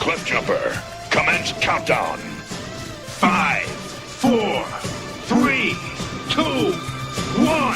Cliff Jumper, commence countdown. 5, 4, 3, 2, 1.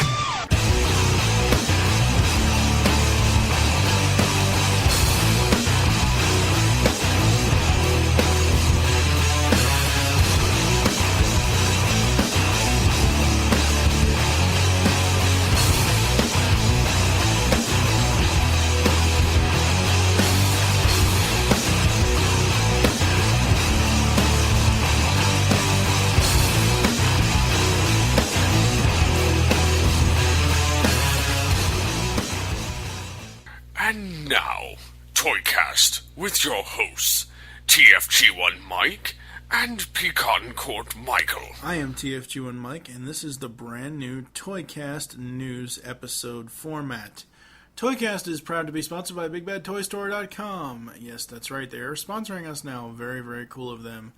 And now, ToyCast with your hosts, TFG1Mike and PecanCtMichael. I am TFG1Mike, and this is the brand new ToyCast news episode format. ToyCast is proud to be sponsored by BigBadToyStore.com. Yes, that's right, they are sponsoring us now. Very, very cool of them.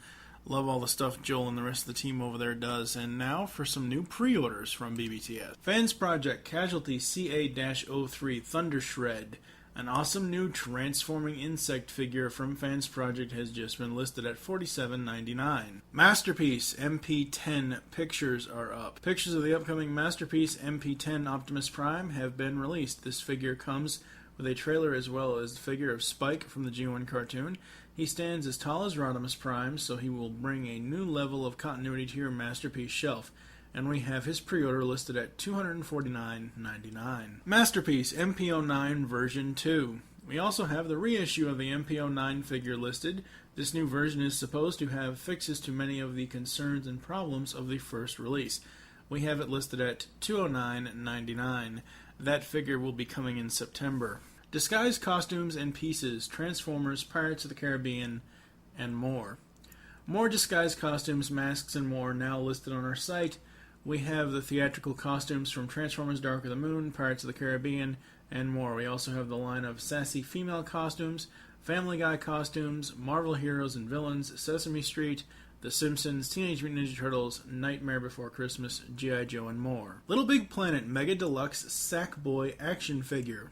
Love all the stuff Joel and the rest of the team over there does. And now for some new pre-orders from BBTS. Fans Project Casualty CA-03 Thunder Shred. An awesome new transforming insect figure from Fans Project has just been listed at $47.99. Masterpiece MP10 pictures are up. Pictures of the upcoming Masterpiece MP10 Optimus Prime have been released. This figure comes with a trailer as well as the figure of Spike from the G1 cartoon. He stands as tall as Rodimus Prime, so he will bring a new level of continuity to your Masterpiece shelf. And we have his pre-order listed at $249.99. Masterpiece MP09 version 2. We also have the reissue of the MP09 figure listed. This new version is supposed to have fixes to many of the concerns and problems of the first release. We have it listed at $209.99. That figure will be coming in September. Disguise costumes and pieces, Transformers, Pirates of the Caribbean, and more. More disguise costumes, masks, and more now listed on our site. We have the theatrical costumes from Transformers Dark of the Moon, Pirates of the Caribbean, and more. We also have the line of sassy female costumes, Family Guy costumes, Marvel heroes and villains, Sesame Street, The Simpsons, Teenage Mutant Ninja Turtles, Nightmare Before Christmas, G.I. Joe, and more. Little Big Planet Mega Deluxe Sackboy action figure.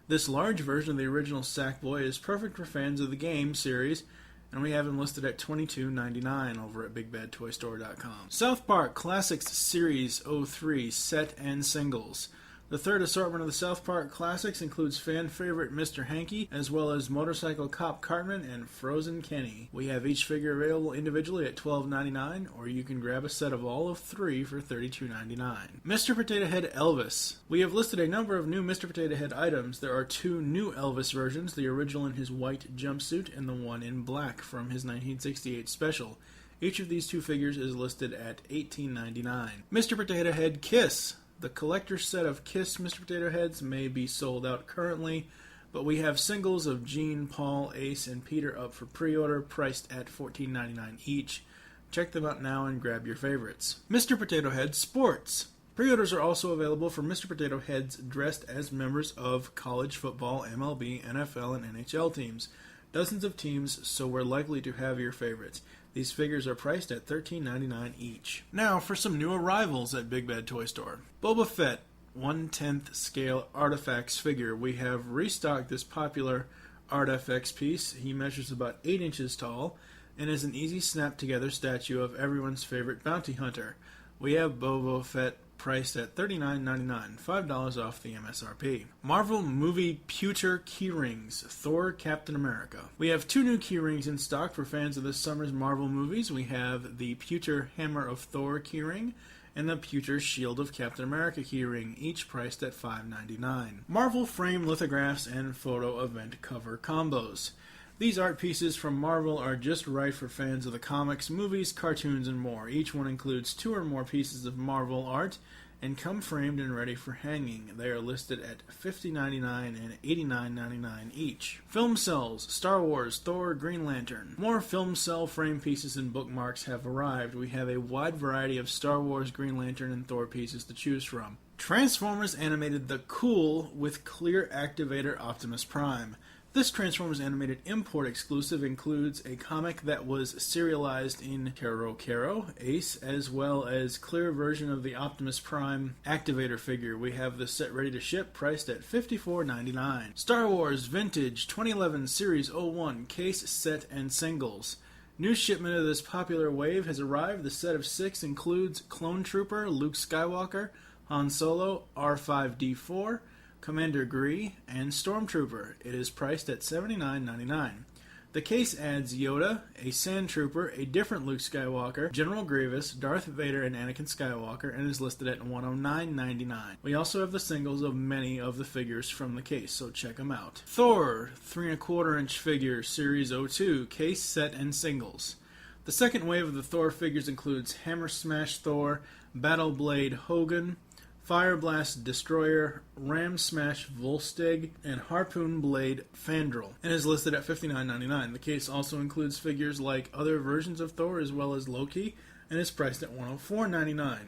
This large version of the original Sackboy is perfect for fans of the game series, and we have him listed at $22.99 over at BigBadToyStore.com. South Park Classics Series 03 Set and Singles. The third assortment of the South Park Classics includes fan favorite Mr. Hanky, as well as Motorcycle Cop Cartman and Frozen Kenny. We have each figure available individually at $12.99, or you can grab a set of all of 3 for $32.99. Mr. Potato Head Elvis. We have listed a number of new Mr. Potato Head items. There are 2 new Elvis versions, the original in his white jumpsuit and the one in black from his 1968 special. Each of these 2 figures is listed at $18.99. Mr. Potato Head Kiss. The collector's set of Kiss Mr. Potato Heads may be sold out currently, but we have singles of Gene, Paul, Ace, and Peter up for pre-order, priced at $14.99 each. Check them out now and grab your favorites. Mr. Potato Head Sports. Pre-orders are also available for Mr. Potato Heads dressed as members of college football, MLB, NFL, and NHL teams. Dozens of teams, so we're likely to have your favorites. These figures are priced at $13.99 each. Now for some new arrivals at Big Bad Toy Store. Boba Fett 1/10 scale Artifacts figure. We have restocked this popular Artifacts piece. He measures about 8 inches tall and is an easy snap together statue of everyone's favorite bounty hunter. We have Boba Fett priced at $39.99, $5 off the MSRP. Marvel Movie Pewter Keyrings, Thor, Captain America. We have 2 new keyrings in stock for fans of this summer's Marvel movies. We have the Pewter Hammer of Thor keyring and the Pewter Shield of Captain America keyring, each priced at $5.99. Marvel Frame Lithographs and Photo Event Cover Combos. These art pieces from Marvel are just right for fans of the comics, movies, cartoons, and more. Each one includes 2 or more pieces of Marvel art and come framed and ready for hanging. They are listed at $50.99 and $89.99 each. Film cells, Star Wars, Thor, Green Lantern. More film cell frame pieces and bookmarks have arrived. We have a wide variety of Star Wars, Green Lantern, and Thor pieces to choose from. Transformers animated The Cool with Clear Activator Optimus Prime. This Transformers animated import exclusive includes a comic that was serialized in Kero Kero, Ace, as well as clear version of the Optimus Prime activator figure. We have this set ready to ship, priced at $54.99. Star Wars Vintage 2011 Series 01 case, set, and singles. New shipment of this popular wave has arrived. The set of 6 includes Clone Trooper, Luke Skywalker, Han Solo, R5-D4, Commander Gree, and Stormtrooper. It is priced at $79.99. The case adds Yoda, a Sand Trooper, a different Luke Skywalker, General Grievous, Darth Vader, and Anakin Skywalker, and is listed at $109.99. We also have the singles of many of the figures from the case, so check them out. Thor 3¼ inch figure, Series 02, case, set, and singles. The second wave of the Thor figures includes Hammer Smash Thor, Battle Blade Hogun, Fire Blast Destroyer, Ram Smash Volstig, and Harpoon Blade Fandral, and is listed at $59.99. The case also includes figures like other versions of Thor as well as Loki, and is priced at $104.99.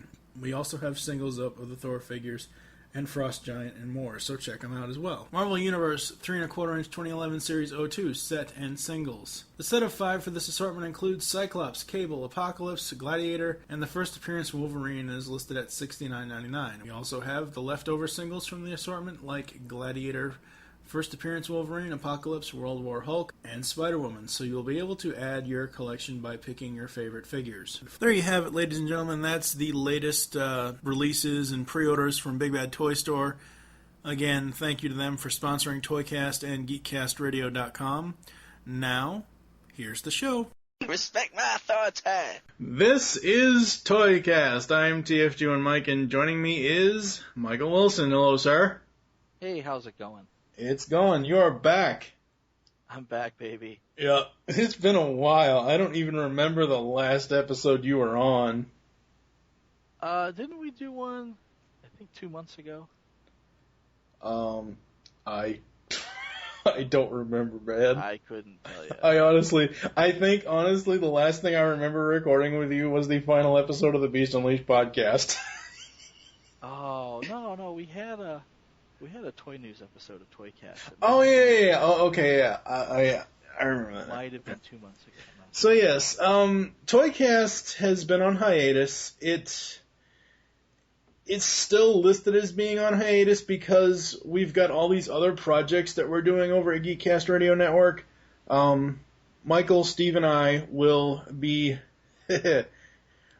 We also have singles up of the Thor figures and Frost Giant and more, so check them out as well. Marvel Universe 3¼ inch 2011 Series 02 set and singles. The set of 5 for this assortment includes Cyclops, Cable, Apocalypse, Gladiator, and the first appearance Wolverine, is listed at $69.99. We also have the leftover singles from the assortment like Gladiator, first appearance Wolverine, Apocalypse, World War Hulk, and Spider-Woman, so you'll be able to add your collection by picking your favorite figures. There you have it, ladies and gentlemen. That's the latest releases and pre-orders from Big Bad Toy Store. Again, thank you to them for sponsoring ToyCast and GeekCastRadio.com. Now, here's the show. Respect my authority. This is ToyCast. I'm TFG1Mike, and joining me is Michael Wilson. Hello, sir. Hey, how's it going? It's going. You are back. I'm back, baby. Yeah, it's been a while. I don't even remember the last episode you were on. Didn't we do one, I think 2 months ago? I don't remember, man. I couldn't tell you. I think honestly, the last thing I remember recording with you was the final episode of the Beast Unleashed podcast. Oh, no, we had a Toy News episode of ToyCast. Oh, yeah. Oh, okay, yeah. I remember that. Might have been 2 months ago. So, yes, ToyCast has been on hiatus. It's still listed as being on hiatus because we've got all these other projects that we're doing over at Geekcast Radio Network. Michael, Steve, and I will be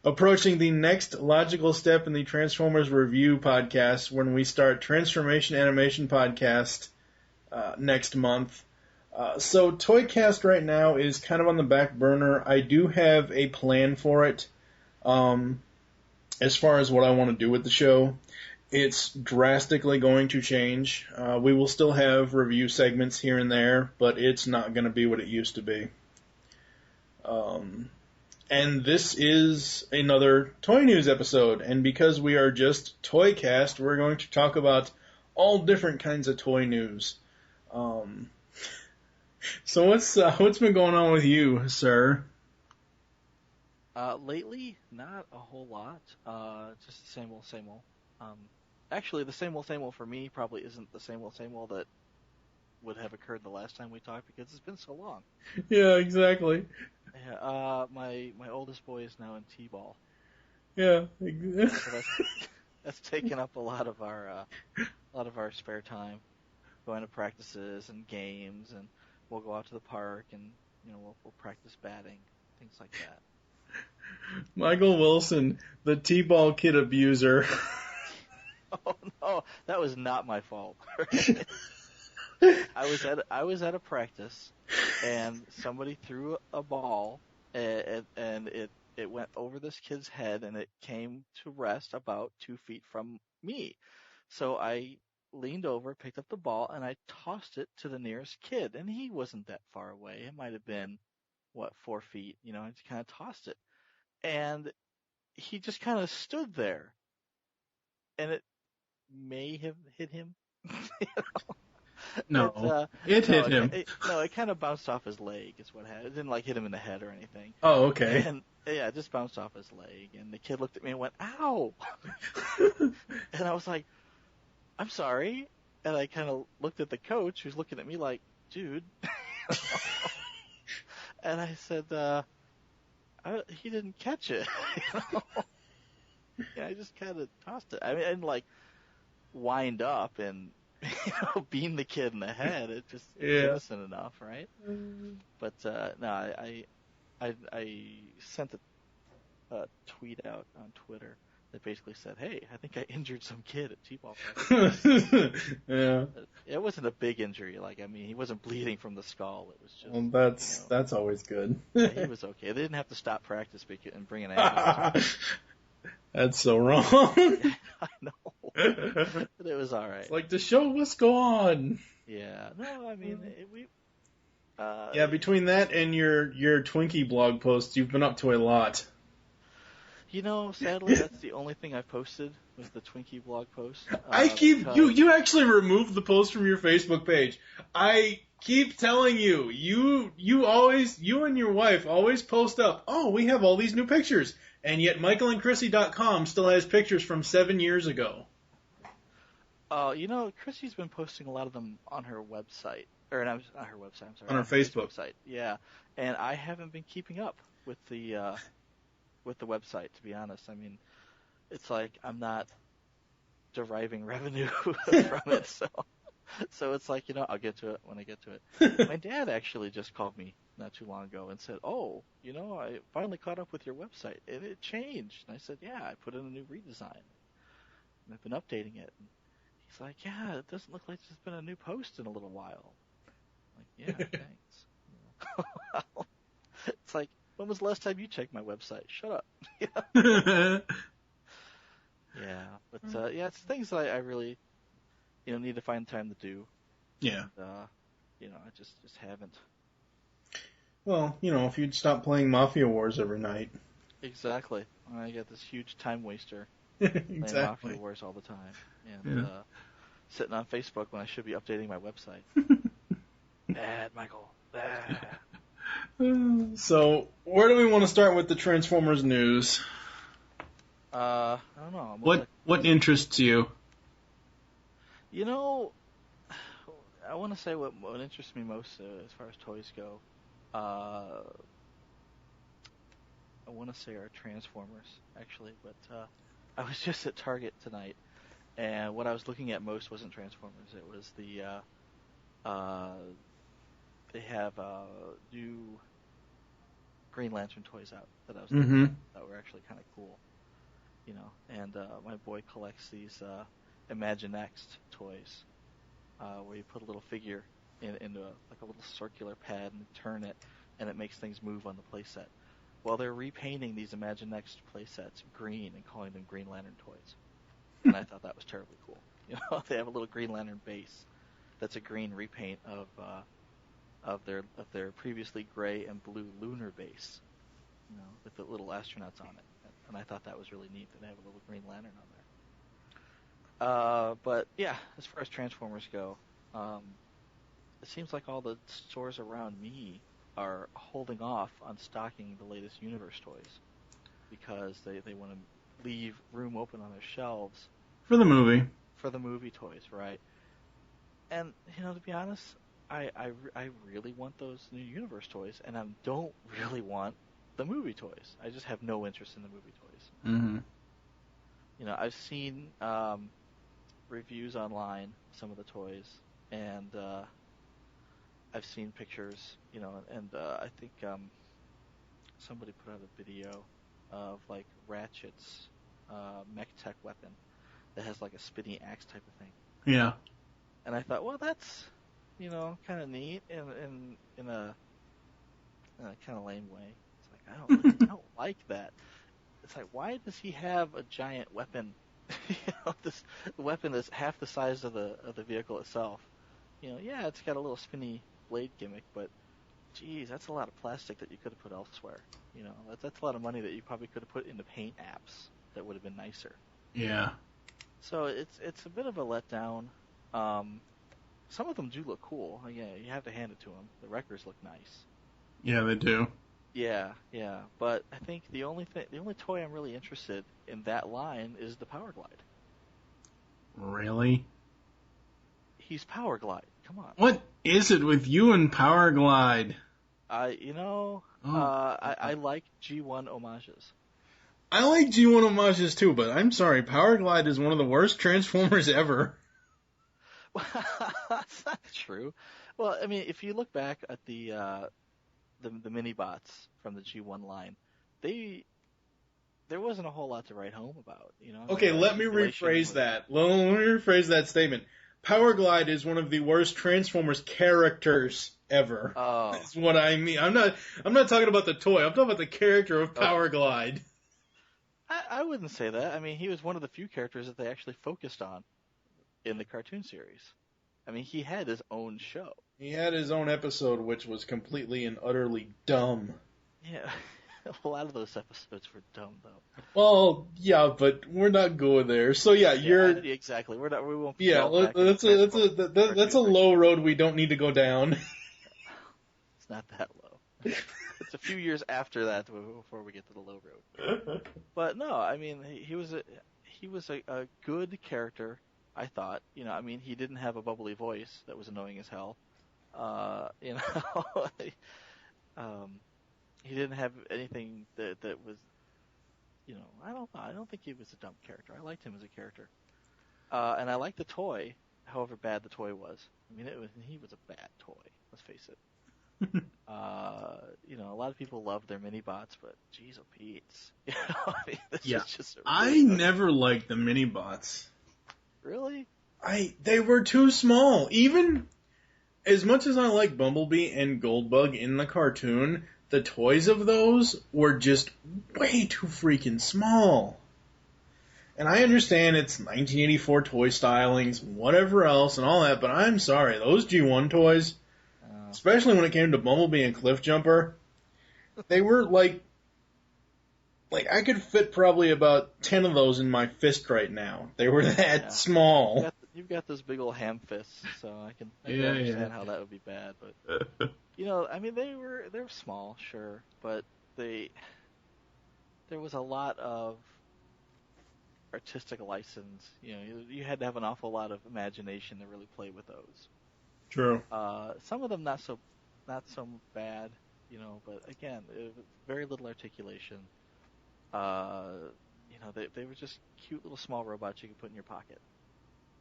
approaching the next logical step in the Transformers Review podcast when we start Transformation Animation Podcast next month. So ToyCast right now is kind of on the back burner. I do have a plan for it as far as what I want to do with the show. It's drastically going to change. We will still have review segments here and there, but it's not going to be what it used to be. And this is another Toy News episode, and because we are just ToyCast, we're going to talk about all different kinds of toy news. So what's been going on with you, sir? Lately, not a whole lot. Just the same old. Actually, the same old for me probably isn't the same old that would have occurred the last time we talked because it's been so long. Yeah, exactly. Yeah, my oldest boy is now in T-ball. Yeah. So that's taken up a lot of our spare time, going to practices and games, and we'll go out to the park and we'll practice batting, things like that. Michael Wilson, the T-ball kid abuser. Oh no, that was not my fault. I was at a practice, and somebody threw a ball, and it went over this kid's head, and it came to rest about 2 feet from me. So I leaned over, picked up the ball, and I tossed it to the nearest kid, and he wasn't that far away. It might have been 4 feet. I just kind of tossed it, and he just kind of stood there, and it may have hit him. No, it hit him. It kind of bounced off his leg is what happened. It didn't hit him in the head or anything. Oh, okay. And yeah, it just bounced off his leg. And the kid looked at me and went, "Ow!" And I was like, "I'm sorry." And I kind of looked at the coach, who's looking at me like, dude. And I said, he didn't catch it. Yeah, I just kind of tossed it. I mean, I didn't like wind up and beam the kid in the head. It just was innocent enough, right? But no, I sent a tweet out on Twitter that basically said, "Hey, I think I injured some kid at T-ball practice." Yeah. It wasn't a big injury. Like, I mean, he wasn't bleeding from the skull. It was just. Well, that's always good. Yeah, he was okay. They didn't have to stop practice and bring an ambulance. That's so wrong. I know. But it was all right. It's like, the show must go on. Yeah. No, I mean, Yeah, between that and your Twinkie blog posts, you've been up to a lot. Sadly, that's the only thing I posted was the Twinkie blog post. You actually removed the post from your Facebook page. I keep telling you, you and your wife always post up, oh, we have all these new pictures. And yet michaelandchrissy.com still has pictures from 7 years ago. Chrissy's been posting a lot of them on her website. Or not her website, I'm sorry. On her Facebook website. Yeah. And I haven't been keeping up with the website, to be honest. I mean, it's like I'm not deriving revenue from it, so it's like, I'll get to it when I get to it. My dad actually just called me not too long ago and said, "Oh, I finally caught up with your website. It changed." And I said, "Yeah, I put in a new redesign. And I've been updating it." And he's like, "Yeah, it doesn't look like there's been a new post in a little while." I'm like, "Yeah, thanks." It's like, when was the last time you checked my website? Shut up. Yeah, but it's things that I really, need to find time to do. Yeah. And, I just haven't. Well, if you'd stop playing Mafia Wars every night. Exactly. I get this huge time waster Exactly. playing Mafia Wars all the time. And sitting on Facebook when I should be updating my website. Bad, Michael. Bad. So, where do we want to start with the Transformers news? I don't know. What interests you? I want to say what interests me most as far as toys go. I want to say our Transformers, actually, but I was just at Target tonight, and what I was looking at most wasn't Transformers. It was they have new Green Lantern toys out that I was looking at that were actually kind of cool, and my boy collects these Imaginext toys, where you put a little figure into a little circular pad and turn it, and it makes things move on the playset. Well, they're repainting these Imaginext playsets green and calling them Green Lantern toys, and I thought that was terribly cool. They have a little Green Lantern base that's a green repaint of their previously gray and blue lunar base, with the little astronauts on it, and I thought that was really neat that they have a little Green Lantern on there. But yeah, as far as Transformers go, it seems like all the stores around me are holding off on stocking the latest Universe toys because they want to leave room open on their shelves For the movie. for the movie toys, right? And to be honest, I really want those new Universe toys, and I don't really want the movie toys. I just have no interest in the movie toys. Mm-hmm. I've seen reviews online of some of the toys, and I've seen pictures, and I think somebody put out a video of like Ratchet's mech tech weapon that has like a spinny axe type of thing. Yeah. And I thought, well, that's kind of neat in a kind of lame way. It's like I don't like that. It's like, why does he have a giant weapon? This weapon is half the size of the vehicle itself. Yeah, it's got a little spinny blade gimmick, but geez, that's a lot of plastic that you could have put elsewhere. That's a lot of money that you probably could have put into paint apps that would have been nicer. Yeah. So it's a bit of a letdown. Some of them do look cool. Yeah, you have to hand it to them. The wreckers look nice. Yeah, they do. Yeah. But I think the only toy I'm really interested in that line is the Power Glide. Really? He's Power Glide. come on. What is it with you and Power Glide? I like G1 homages. I like G1 homages too, but I'm sorry, Power Glide is one of the worst Transformers ever. That's not true. Well, I mean, if you look back at the mini-bots from the G1 line, there wasn't a whole lot to write home about, you know. Okay, let me rephrase that. Let me rephrase that statement. Power Glide is one of the worst Transformers characters ever. Oh. That's what I mean. I'm not talking about the toy. I'm talking about the character of Power Glide. I wouldn't say that. I mean, he was one of the few characters that they actually focused on in the cartoon series. I mean, he had his own show. He had his own episode, which was completely and utterly dumb. Yeah, a lot of those episodes were dumb, though. Well, yeah, but we're not going there. So yeah, exactly. We won't. Yeah, that's a low road we don't need to go down. It's not that low. It's a few years after that before we get to the low road. But no, I mean, he was a good character. I thought, you know, I mean, he didn't have a bubbly voice that was annoying as hell. You know, he didn't have anything that was, you know, I don't know. I don't think he was a dumb character. I liked him as a character. And I liked the toy, however bad the toy was. I mean, he was a bad toy. Let's face it. You know, a lot of people love their mini bots, but geez, oh Pete's. You know, I mean, this is just I never liked the mini bots. Really? They were too small. Even as much as I like Bumblebee and Goldbug in the cartoon, the toys of those were just way too freaking small. And I understand it's 1984 toy stylings, whatever else, and all that, but I'm sorry, those G1 toys, especially when it came to Bumblebee and Cliffjumper, they were like I could fit probably about 10 of those in my fist right now. They were that small. You've got those big old ham fists, so I can understand how that would be bad. But you know, I mean, they were small, sure, but there was a lot of artistic license. You know, you had to have an awful lot of imagination to really play with those. True. Some of them not so bad, you know, but again, very little articulation. You know, they were just cute little small robots you could put in your pocket.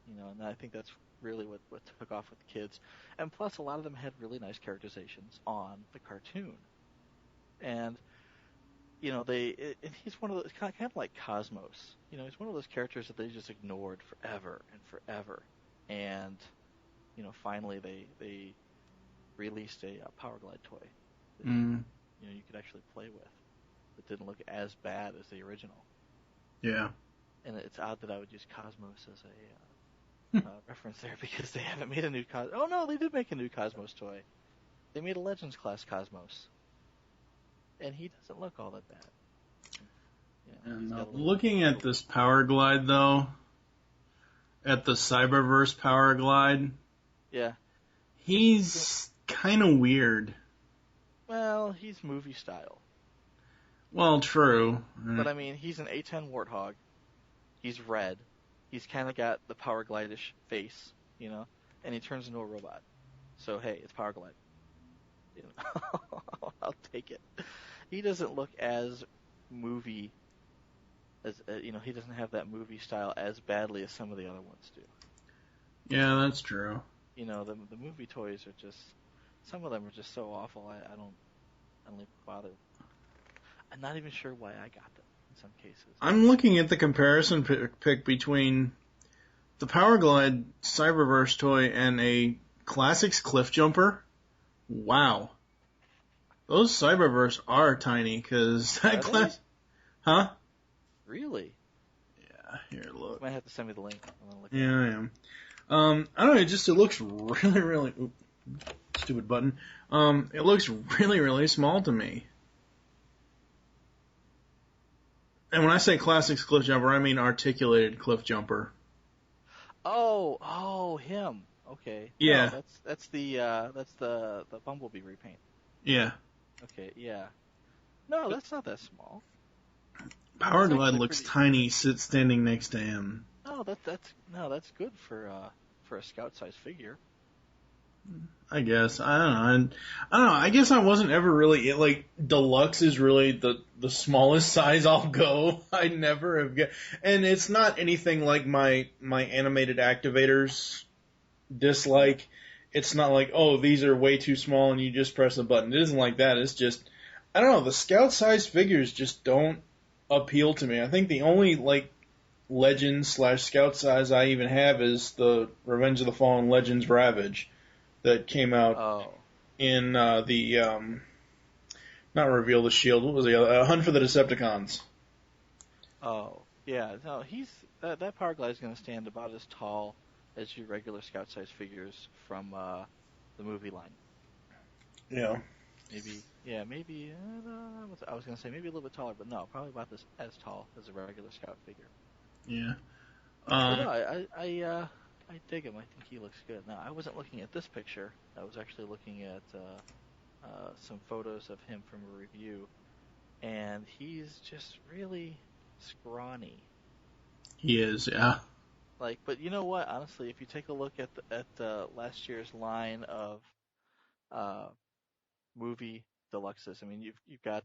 You know, and I think that's really what took off with the kids. And plus, a lot of them had really nice characterizations on the cartoon. And, you know, he's one of those, kind of like Cosmos. You know, he's one of those characters that they just ignored forever and forever. And, you know, finally they released a Power Glide toy that you know, you could actually play with. It didn't look as bad as the original. Yeah. And it's odd that I would use Cosmos as a reference there because they haven't made a new Cosmos. Oh no, they did make a new Cosmos toy. They made a Legends class Cosmos. And he doesn't look all that bad. You know, and looking at this Power Glide though, at the Cyberverse Power Glide, yeah, he's kind of weird. Well, he's movie style. Well, true. But I mean, he's an A10 Warthog. He's red. He's kind of got the Power Glide-ish face, you know, and he turns into a robot. So hey, it's Power Glide. You know, I'll take it. He doesn't look as movie as you know. He doesn't have that movie style as badly as some of the other ones do. Yeah, that's true. You know, the movie toys are just, some of them are just so awful. I don't even bother. I'm not even sure why I got them in some cases. I'm looking at the comparison pic between the Power Glide Cyberverse toy and a Classics Cliffjumper. Wow. Those Cyberverse are tiny, because that class... Huh? Really? Yeah, here, look. You might have to send me the link. Yeah, I am. I don't know, it looks really, really... Stupid button. It looks really, really small to me. And when I say Classics Cliffjumper, I mean articulated Cliffjumper. Oh, him. Okay. Yeah. No, that's the Bumblebee repaint. Yeah. Okay, yeah. No, that's not that small. Power Glide looks tiny standing next to him. Oh, that's good for a scout size figure. I guess. I don't know. I don't know. I guess I wasn't ever really like deluxe is really the smallest size I'll go. I never have and it's not anything like my animated activators dislike. It's not like, oh, these are way too small and you just press a button. It isn't like that. It's just, I don't know. The scout size figures just don't appeal to me. I think the only like Legends/Scout size I even have is the Revenge of the Fallen Legends Ravage that came out in the not Reveal the Shield. What was the Hunt for the Decepticons? Oh, yeah. No, that Power Glide is going to stand about as tall as your regular Scout size figures from the movie line. Yeah. Maybe. I was going to say maybe a little bit taller, but no, probably about this as tall as a regular Scout figure. Yeah. No, I dig him. I think he looks good. Now, I wasn't looking at this picture. I was actually looking at some photos of him from a review, and he's just really scrawny. He is, yeah. But you know what? Honestly, if you take a look at last year's line of movie deluxes, I mean, you've got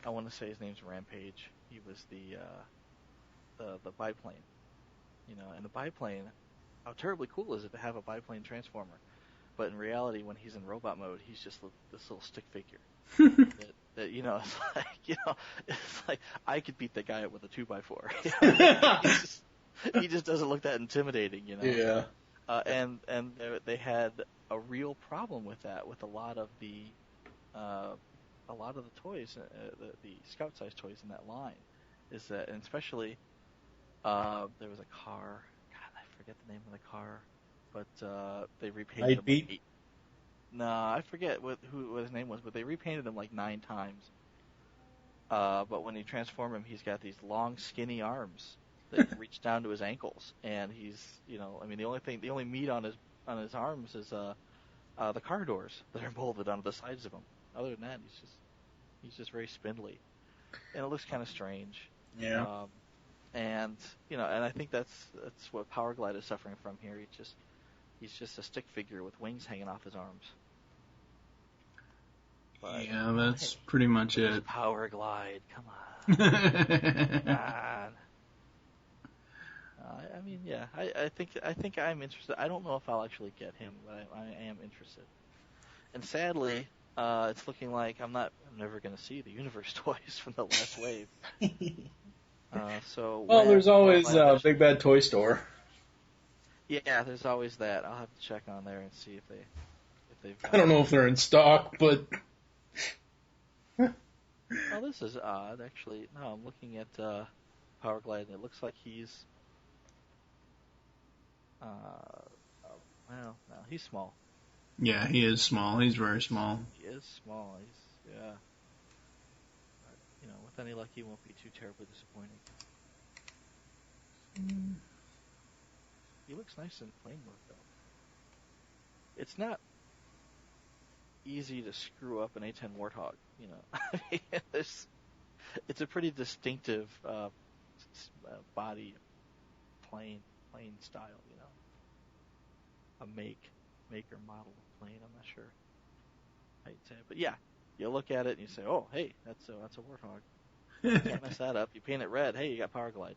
I want to say his name's Rampage. He was the biplane. And the biplane, how terribly cool is it to have a biplane transformer? But in reality, when he's in robot mode, he's just this little stick figure. It's like I could beat that guy up with a 2x4. He just doesn't look that intimidating, Yeah. And they had a real problem with that with a lot of the toys, the Scout size toys in that line, is that, and especially. There was a car. God, I forget the name of the car, but they repainted him. No, I forget what his name was, but they repainted him like 9 times. But when you transform him, he's got these long, skinny arms that reach down to his ankles, and he's, the only meat on his arms is the car doors that are molded onto the sides of him. Other than that, he's just very spindly, and it looks kind of strange. Yeah. And I think that's what Power Glide is suffering from here. He's just a stick figure with wings hanging off his arms. But, yeah, that's pretty much it. Power Glide, come on. Come on. I mean, yeah, I think I'm interested. I don't know if I'll actually get him, but I am interested. And sadly, it's looking like I'm never going to see the Universe toys from the last wave. There's always Big Bad Toy Store. Yeah, there's always that. I'll have to check on there and see if they've. I don't know if they're in stock, but. Oh, this is odd, actually. No, I'm looking at Power Glide, and it looks like he's. No, he's small. Yeah, he is small. He's very small. He is small. Yeah. But, with any luck, he won't be too terribly disappointing. He looks nice in plain work, though. It's not easy to screw up an A10 Warthog, I mean, it's a pretty distinctive body, plain style, a make or model of plane. I'm not sure how you'd say it, but yeah, you look at it and you say, oh, hey, that's a Warthog. You can't mess that up. You paint it red, hey, you got Power Glide.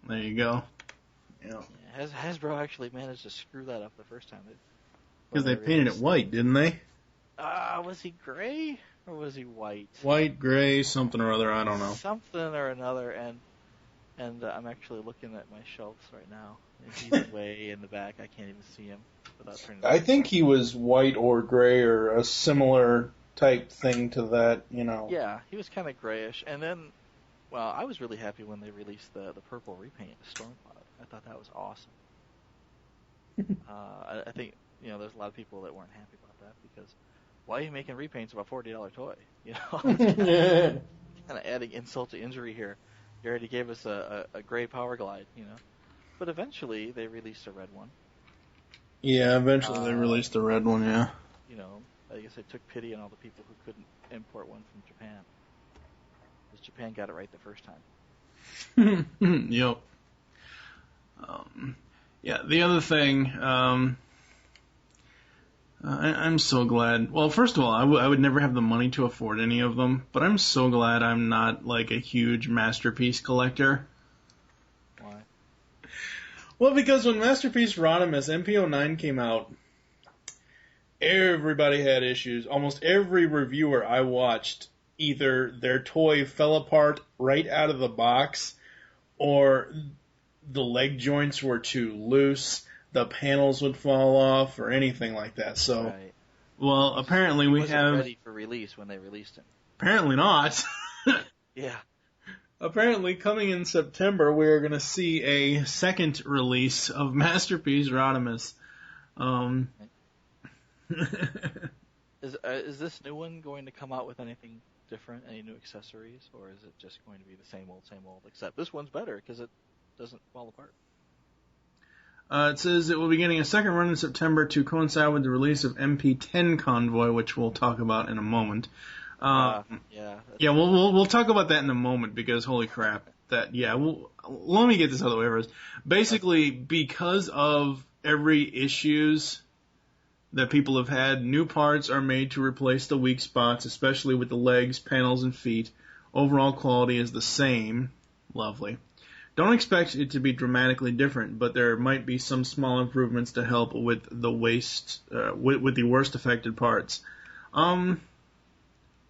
There you go. Yeah. Hasbro actually managed to screw that up the first time. Because they painted it white, didn't they? Was he gray or was he white? White, gray, something or other. I don't know. Something or another, and I'm actually looking at my shelves right now. And he's way in the back. I can't even see him without turning. I think he was white or gray or a similar type thing to that. Yeah, he was kind of grayish, and then. Well, I was really happy when they released the purple repaint, the Stormcloud. I thought that was awesome. I think there's a lot of people that weren't happy about that because why are you making repaints of a $40 toy? Kind of adding insult to injury here. You already gave us a gray Power Glide, But eventually they released a red one. Yeah, eventually they released the red one. Yeah. I guess they took pity on all the people who couldn't import one from Japan. Because Japan got it right the first time. Yep. Yeah, the other thing, I'm so glad. Well, first of all, I would never have the money to afford any of them, but I'm so glad I'm not like a huge Masterpiece collector. Why? Well, because when Masterpiece Rodimus MP09 came out, everybody had issues. Almost every reviewer I watched, either their toy fell apart right out of the box, or the leg joints were too loose, the panels would fall off, or anything like that. So, Right. well, apparently He we wasn't have... ready for release when they released him. Apparently not. Yeah. Apparently, coming in September, we're going to see a second release of Masterpiece Rodimus. Is this new one going to come out with anything different, any new accessories, or is it just going to be the same old, except this one's better because it doesn't fall apart? It says it will be getting a second run in September to coincide with the release of MP10 Convoy, which we'll talk about in a moment. Yeah. We'll talk about that in a moment because holy crap, let me get this out of the way first. Basically, because of every issues that people have had, new parts are made to replace the weak spots, especially with the legs, panels, and feet. Overall quality is the same. Lovely. Don't expect it to be dramatically different, but there might be some small improvements to help with the with the worst affected parts.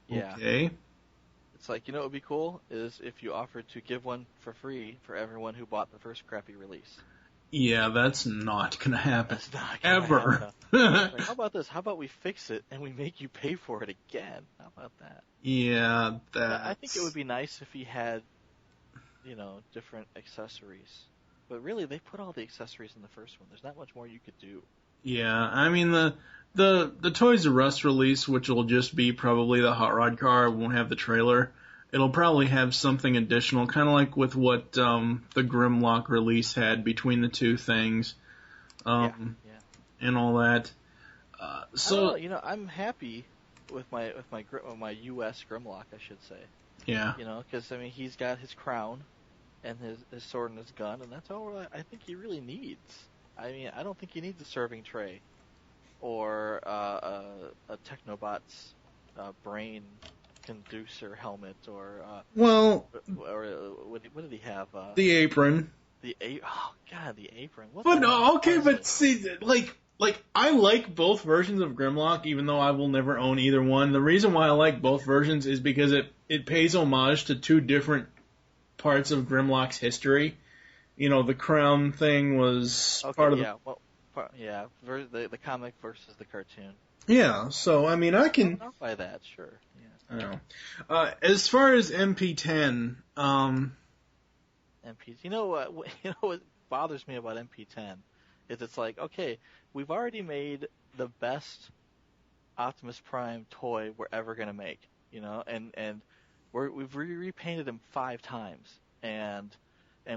Yeah. Okay. It's like, what would be cool is if you offered to give one for free for everyone who bought the first crappy release. Yeah, that's not gonna happen. That's not gonna ever. happen. Like, how about this? How about we fix it and we make you pay for it again? How about that? Yeah, I think it would be nice if he had, different accessories. But really, they put all the accessories in the first one. There's not much more you could do. Yeah, I mean the Toys R Us release, which will just be probably the hot rod car, won't have the trailer. It'll probably have something additional, kind of like with what the Grimlock release had between the two things, and all that. I'm happy with my U.S. Grimlock, I should say. Yeah. Because he's got his crown and his sword and his gun, and that's all I think he really needs. I don't think he needs a serving tray or a Technobot's brain conducer helmet or what did he have? The apron. The apron. But see, like I like both versions of Grimlock, even though I will never own either one. The reason why I like both versions is because it pays homage to two different parts of Grimlock's history. The crown thing was part of the comic versus the cartoon. Yeah, so I can. I'll buy that, sure. Yeah. I know. As far as MP10, MPs. You know what bothers me about MP10 is it's like, okay, we've already made the best Optimus Prime toy we're ever gonna make, and we've repainted him 5 times, and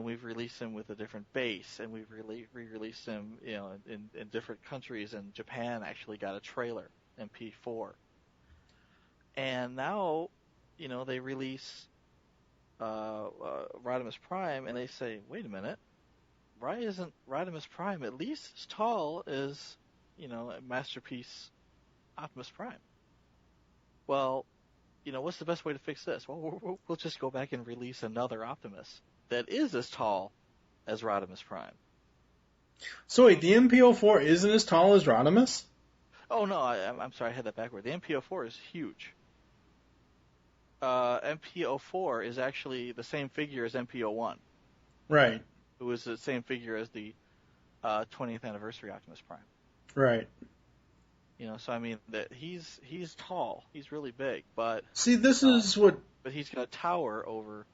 we've released him with a different base, and we've re-released him, in different countries, and Japan actually got a trailer, MP4. And now, they release Rodimus Prime, and they say, wait a minute, why isn't Rodimus Prime at least as tall as, a Masterpiece Optimus Prime? Well, what's the best way to fix this? Well, we'll just go back and release another Optimus that is as tall as Rodimus Prime. So wait, the MP04 isn't as tall as Rodimus? Oh no, I'm sorry, I had that backward. The MP04 is huge. MP04 is actually the same figure as MP01. Right. It was the same figure as the 20th anniversary Optimus Prime. Right. So that he's tall, he's really big, but see, this is what. But he's gonna tower over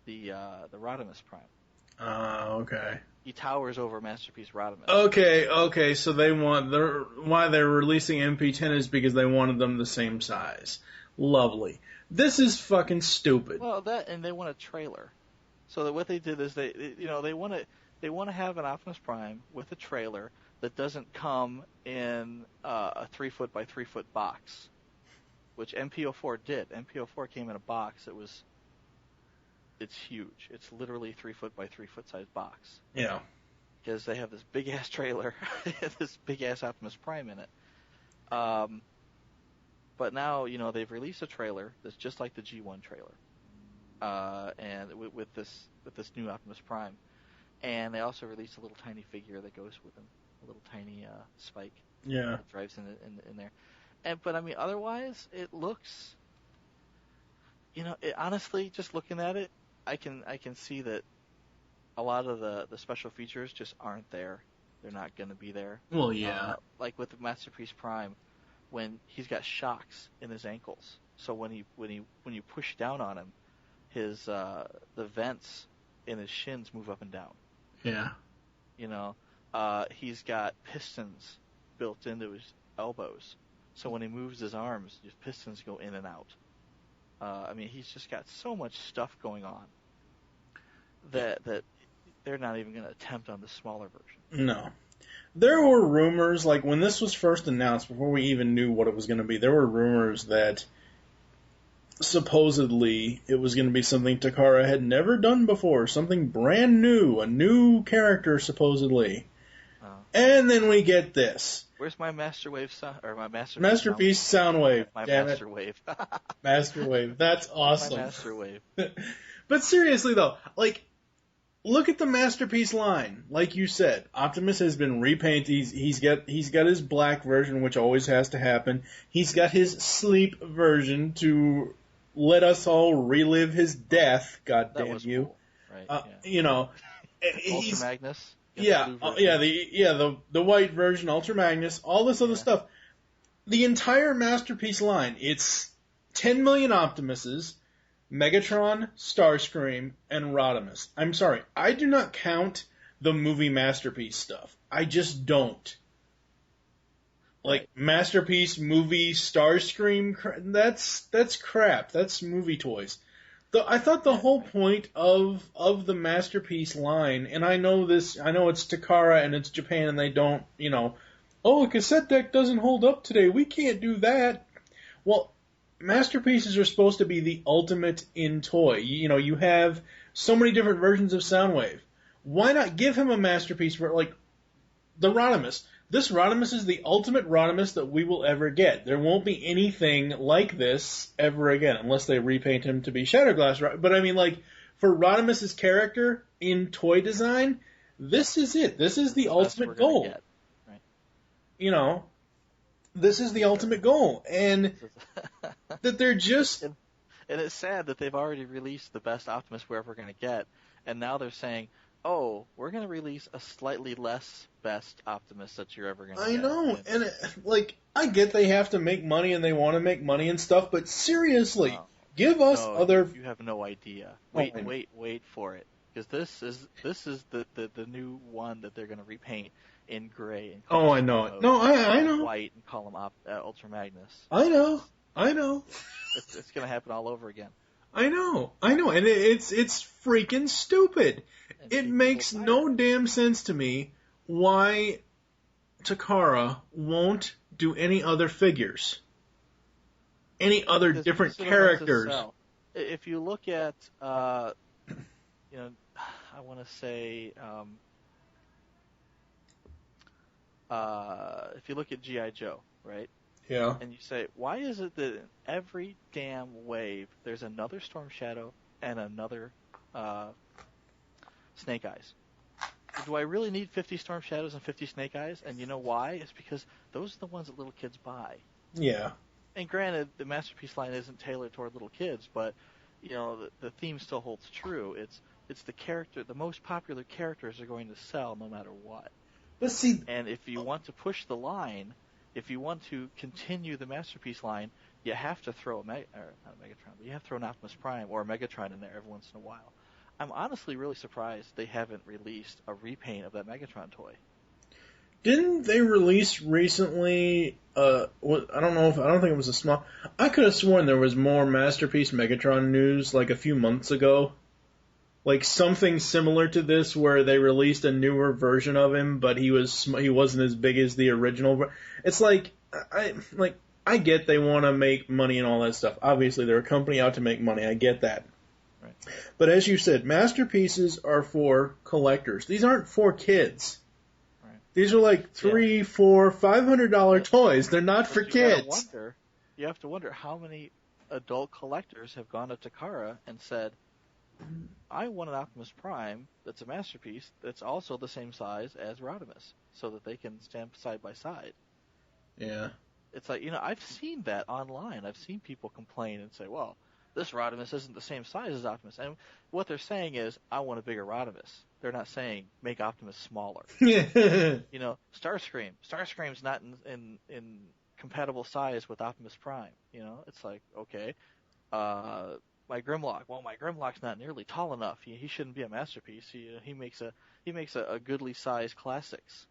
the Rodimus Prime. Okay. He towers over Masterpiece Rodimus. Okay. So why they're releasing MP10 is because they wanted them the same size. Lovely. This is fucking stupid. Well, and they want a trailer. So that what they did is they want to have an Optimus Prime with a trailer that doesn't come in a 3-foot by 3-foot box, which MP04 did. MP04 came in a box. It's huge. It's literally 3-foot by 3-foot size box. Yeah. Because they have this big ass trailer, this big ass Optimus Prime in it. But now, they've released a trailer that's just like the G1 trailer, and with this new Optimus Prime, and they also released a little tiny figure that goes with him, a little tiny Spike. Yeah. That drives in there, but I mean, otherwise, it looks, honestly, just looking at it, I can see that a lot of the special features just aren't there. They're not going to be there. Well, yeah. Like with the Masterpiece Prime, when he's got shocks in his ankles, so when you push down on him, his the vents in his shins move up and down. Yeah. He's got pistons built into his elbows, so when he moves his arms, his pistons go in and out. I mean, he's just got so much stuff going on that they're not even going to attempt on the smaller version. No. There were rumors, like when this was first announced, before we even knew what it was going to be, there were rumors that supposedly it was going to be something Takara had never done before, something brand new, a new character supposedly. Oh. And then we get this. Where's my Masterpiece Soundwave? My Damn Masterwave. it. Masterwave. That's awesome. My Masterwave. But seriously though, like, look at the Masterpiece line. Like you said, Optimus has been repainted. He's got his black version, which always has to happen. He's got his sleep version to let us all relive his death. God That damn was you! cool. Right, yeah. He's Ultra Magnus. The white version, Ultra Magnus, all this other stuff. The entire Masterpiece line. It's 10 million Optimuses. Megatron, Starscream, and Rodimus. I'm sorry, I do not count the movie Masterpiece stuff. I just don't. Like, Masterpiece, movie, Starscream, that's crap. That's movie toys. I thought the whole point of the Masterpiece line, and I know it's Takara and it's Japan and they don't, a cassette deck doesn't hold up today, we can't do that. Well, Masterpieces are supposed to be the ultimate in toy. You have so many different versions of Soundwave. Why not give him a Masterpiece for, like, the Rodimus? This Rodimus is the ultimate Rodimus that we will ever get. There won't be anything like this ever again, unless they repaint him to be Shatterglass. But I mean, like, for Rodimus's character in toy design, this is it. This is the ultimate goal. Right. This is the ultimate goal, and that they're just... And it's sad that they've already released the best Optimus we're ever going to get, and now they're saying, oh, we're going to release a slightly less best Optimus that you're ever going to get. I know, and I get they have to make money and they want to make money and stuff, but seriously, give us other... You have no idea. Wait for it, because this is the new one that they're going to repaint in gray. And I know it. No, I know. White and call him Ultra Magnus. I know. It's going to happen all over again. I know, and it's freaking stupid. It makes no damn sense to me why Takara won't do any other figures, any other different characters. If you look at, I want to say, if you look at G.I. Joe, right? Yeah. And you say, why is it that in every damn wave there's another Storm Shadow and another Snake Eyes? Do I really need 50 Storm Shadows and 50 Snake Eyes? And you know why? It's because those are the ones that little kids buy. Yeah. And granted, the Masterpiece line isn't tailored toward little kids, but the theme still holds true. It's the most popular characters are going to sell no matter what. But see, and if you want to push the line, if you want to continue the Masterpiece line, you have to throw not a Megatron, but you have to throw an Optimus Prime or a Megatron in there every once in a while. I'm honestly really surprised they haven't released a repaint of that Megatron toy. Didn't they release recently? I don't think it was a small. I could have sworn there was more Masterpiece Megatron news like a few months ago, like something similar to this, where they released a newer version of him, but he wasn't as big as the original. It's like I get they want to make money and all that stuff. Obviously, they're a company out to make money. I get that. Right. But as you said, Masterpieces are for collectors. These aren't for kids. Right. These are like $300, $400, $500 toys. They're not for kids. You have to wonder how many adult collectors have gone up to Takara and said, I want an Optimus Prime that's a masterpiece that's also the same size as Rodimus, so that they can stand side by side. Yeah. It's like, I've seen that online. I've seen people complain and say, well, this Rodimus isn't the same size as Optimus. And what they're saying is, I want a bigger Rodimus. They're not saying, make Optimus smaller. Starscream. Starscream's not in compatible size with Optimus Prime. It's like, okay. My Grimlock. Well, my Grimlock's not nearly tall enough. He shouldn't be a masterpiece. He makes a goodly size classics.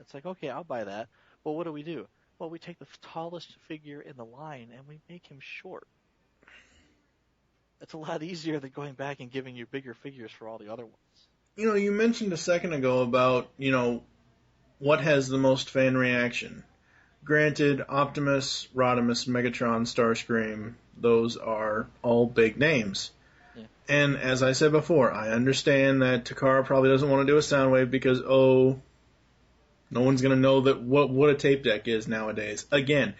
It's like, okay, I'll buy that. Well, what do? Well, we take the tallest figure in the line and we make him short. It's a lot easier than going back and giving you bigger figures for all the other ones. You mentioned a second ago about, what has the most fan reaction. Granted, Optimus, Rodimus, Megatron, Starscream, those are all big names. Yeah. And as I said before, I understand that Takara probably doesn't want to do a Soundwave because, no one's going to know that what a tape deck is nowadays. Again,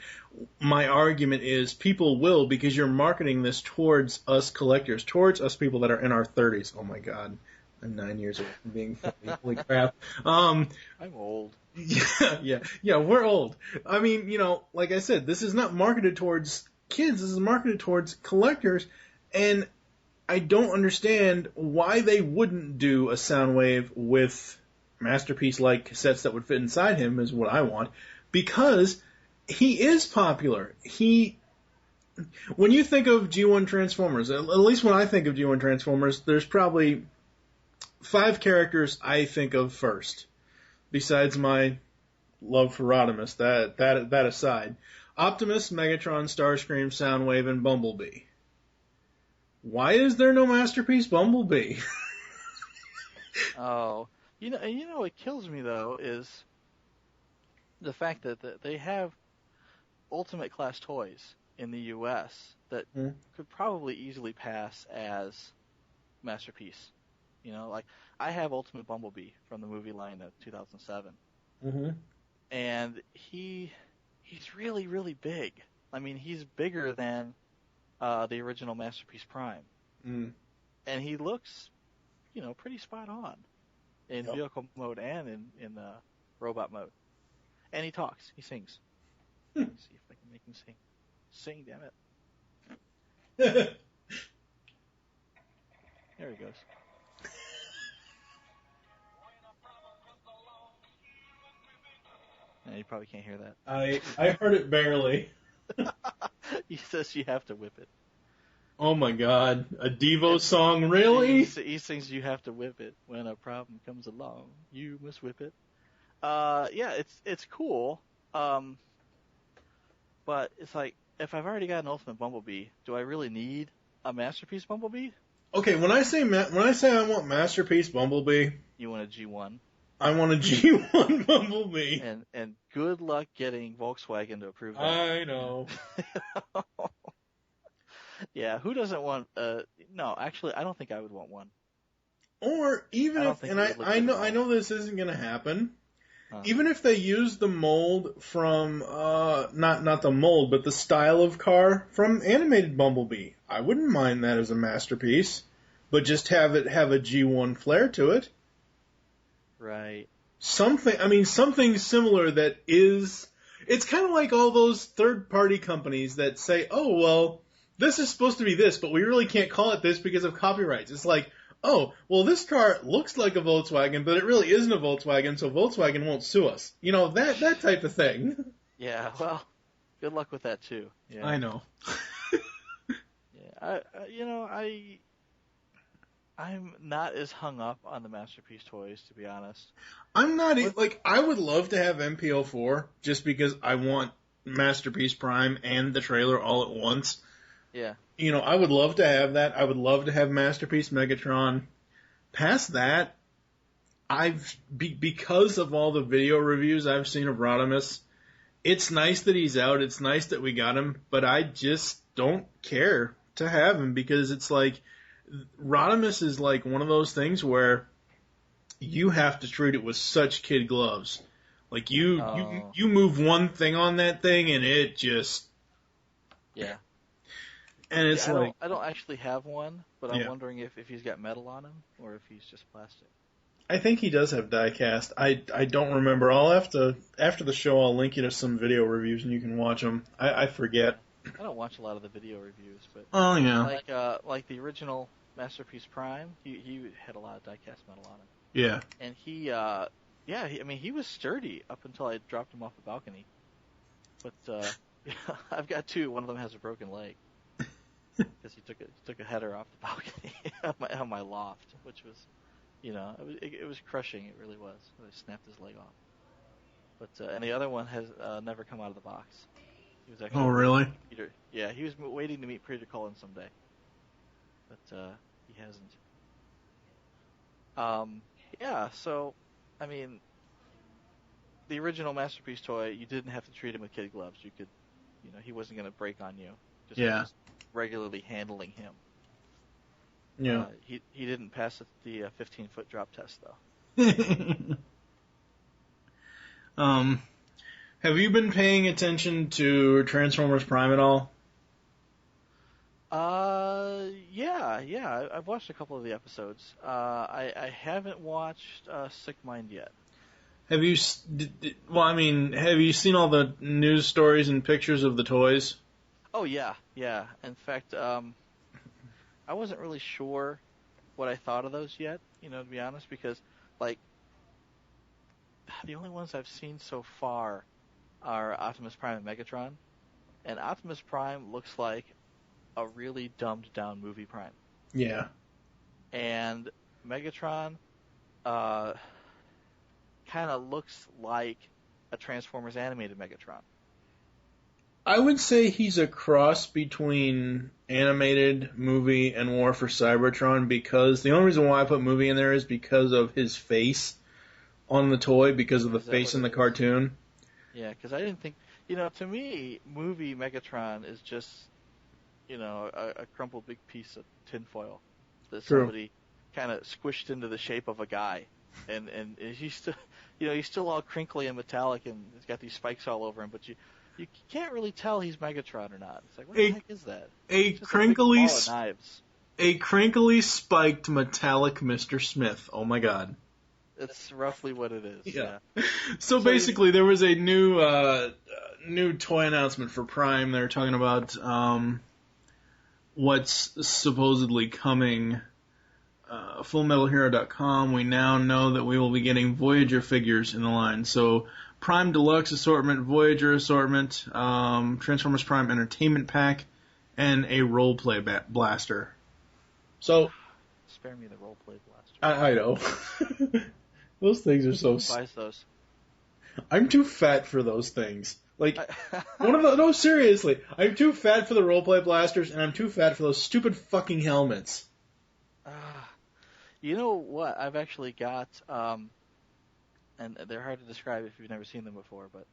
my argument is people will, because you're marketing this towards us collectors, towards us people that are in our 30s. Oh my God, I'm 9 years old from being 40. Holy crap. I'm old. Yeah, we're old. I mean, like I said, this is not marketed towards kids. This is marketed towards collectors, and I don't understand why they wouldn't do a Soundwave with masterpiece-like cassettes that would fit inside him is what I want, because he is popular. When you think of G1 Transformers, at least when I think of G1 Transformers, there's probably 5 characters I think of first, besides my love for Rodimus, that aside. Optimus, Megatron, Starscream, Soundwave, and Bumblebee. Why is there no Masterpiece Bumblebee? Oh, what kills me though is the fact that they have Ultimate Class toys in the U.S. that could probably easily pass as Masterpiece. Like I have Ultimate Bumblebee from the movie line of 2007, and he's really, really big. I mean, he's bigger than the original Masterpiece Prime, and he looks, pretty spot on in vehicle mode and in robot mode. And he talks. He sings. Let me see if I can make him sing. Sing, damn it. There he goes. You probably can't hear that. I heard it barely. He says you have to whip it. Oh my God, a Devo song, really? He sings you have to whip it. When a problem comes along, you must whip it. Yeah, it's cool. But it's like, if I've already got an Ultimate Bumblebee, do I really need a Masterpiece Bumblebee? Okay, when I say I want Masterpiece Bumblebee, you want a G1. I want a G1 Bumblebee. And good luck getting Volkswagen to approve that. I know. Yeah, who doesn't want no, actually I don't think I would want one. Or even if, and I know this isn't going to happen. Even if they use the mold from not the mold, but the style of car from Animated Bumblebee, I wouldn't mind that as a masterpiece, but just have a G1 flair to it. Right. Something similar that is, it's kind of like all those third-party companies that say, oh, well, this is supposed to be this, but we really can't call it this because of copyrights. It's like, oh, well, this car looks like a Volkswagen, but it really isn't a Volkswagen, so Volkswagen won't sue us. That type of thing. Yeah, well, good luck with that, too. Yeah. I know. Yeah, I'm not as hung up on the Masterpiece toys, to be honest. I'm not, I would love to have MPO4, just because I want Masterpiece Prime and the trailer all at once. Yeah. I would love to have that. I would love to have Masterpiece Megatron. Past that, because of all the video reviews I've seen of Rodimus, it's nice that he's out. It's nice that we got him, but I just don't care to have him because it's like Rodimus is like one of those things where you have to treat it with such kid gloves. Like you move one thing on that thing and it just Yeah. and it's Yeah, like I don't actually have one, but I'm Yeah. wondering if he's got metal on him or if he's just plastic. I think he does have die-cast. I don't remember. I'll have to after the show. I'll link you to some video reviews and you can watch them. I forget. I don't watch a lot of the video reviews, but Oh yeah. like the original Masterpiece Prime, he had a lot of die-cast metal on him, Yeah. and he was sturdy up until I dropped him off the balcony. But I've got two. One of them has a broken leg because he took a header off the balcony on my loft, which was, it was crushing. It really was. I snapped his leg off. But and the other one has never come out of the box. He was actually Oh really? Peter. Yeah, he was waiting to meet Peter Cullen someday, but he hasn't. Yeah. So, I mean, the original Masterpiece toy, you didn't have to treat him with kid gloves. You could, he wasn't going to break on you. Just regularly handling him. Yeah. He didn't pass the 15-foot drop test though. Have you been paying attention to Transformers Prime at all? Yeah. I've watched a couple of the episodes. I haven't watched Sick Mind yet. Have you? Have you seen all the news stories and pictures of the toys? Oh yeah. In fact, I wasn't really sure what I thought of those yet. To be honest, because like the only ones I've seen so far are Optimus Prime and Megatron, and Optimus Prime looks like a really dumbed down movie Prime. Yeah. And Megatron kind of looks like a Transformers animated Megatron. I would say he's a cross between animated movie and War for Cybertron, because the only reason why I put movie in there is because of his face on the toy, because of the face in the cartoon. Yeah, because I didn't think, to me, movie Megatron is just, a crumpled big piece of tinfoil that somebody kind of squished into the shape of a guy. And he's still, he's still all crinkly and metallic, and he's got these spikes all over him, but you can't really tell he's Megatron or not. It's like, what the heck is that? A crinkly spiked metallic Mr. Smith. Oh my god. It's roughly what it is. Yeah. So basically, there was a new toy announcement for Prime. They're talking about what's supposedly coming. FullMetalHero.com. We now know that we will be getting Voyager figures in the line. So Prime Deluxe assortment, Voyager assortment, Transformers Prime Entertainment Pack, and a roleplay blaster. So spare me the roleplay blaster. I know. Those things are so. Who buys those? I'm too fat for those things. Like no, seriously, I'm too fat for the roleplay blasters, and I'm too fat for those stupid fucking helmets. You know what? I've actually got, and they're hard to describe if you've never seen them before, but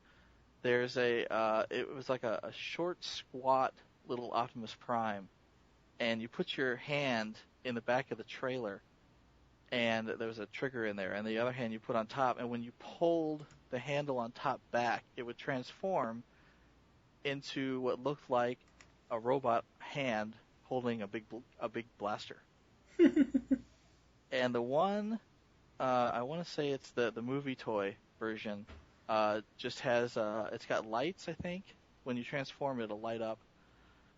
there's it was like a short, squat little Optimus Prime, and you put your hand in the back of the trailer, and there was a trigger in there, and the other hand you put on top, and when you pulled the handle on top back, it would transform into what looked like a robot hand holding a big blaster. And the one, I want to say it's the movie toy version, just has, it's got lights, I think. When you transform, it'll light up.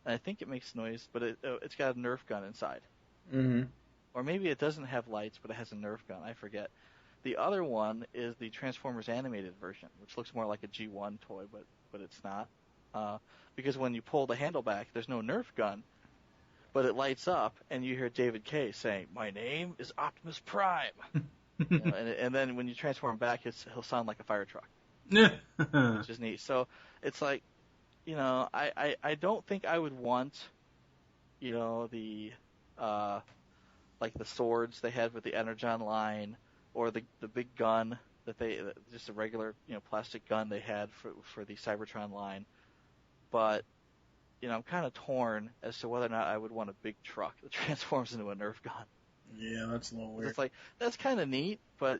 And I think it makes noise, but it's got a Nerf gun inside. Mm-hmm. Or maybe it doesn't have lights, but it has a Nerf gun. I forget. The other one is the Transformers animated version, which looks more like a G1 toy, but it's not. Because when you pull the handle back, there's no Nerf gun. But it lights up, and you hear David Kaye saying, "My name is Optimus Prime." And then when you transform back, he'll sound like a fire truck, which is neat. So it's like, I don't think I would want, the like the swords they had with the Energon line, or the big gun just a regular plastic gun they had for the Cybertron line, but. I'm kind of torn as to whether or not I would want a big truck that transforms into a Nerf gun. Yeah, that's a little weird. It's like, that's kind of neat, but,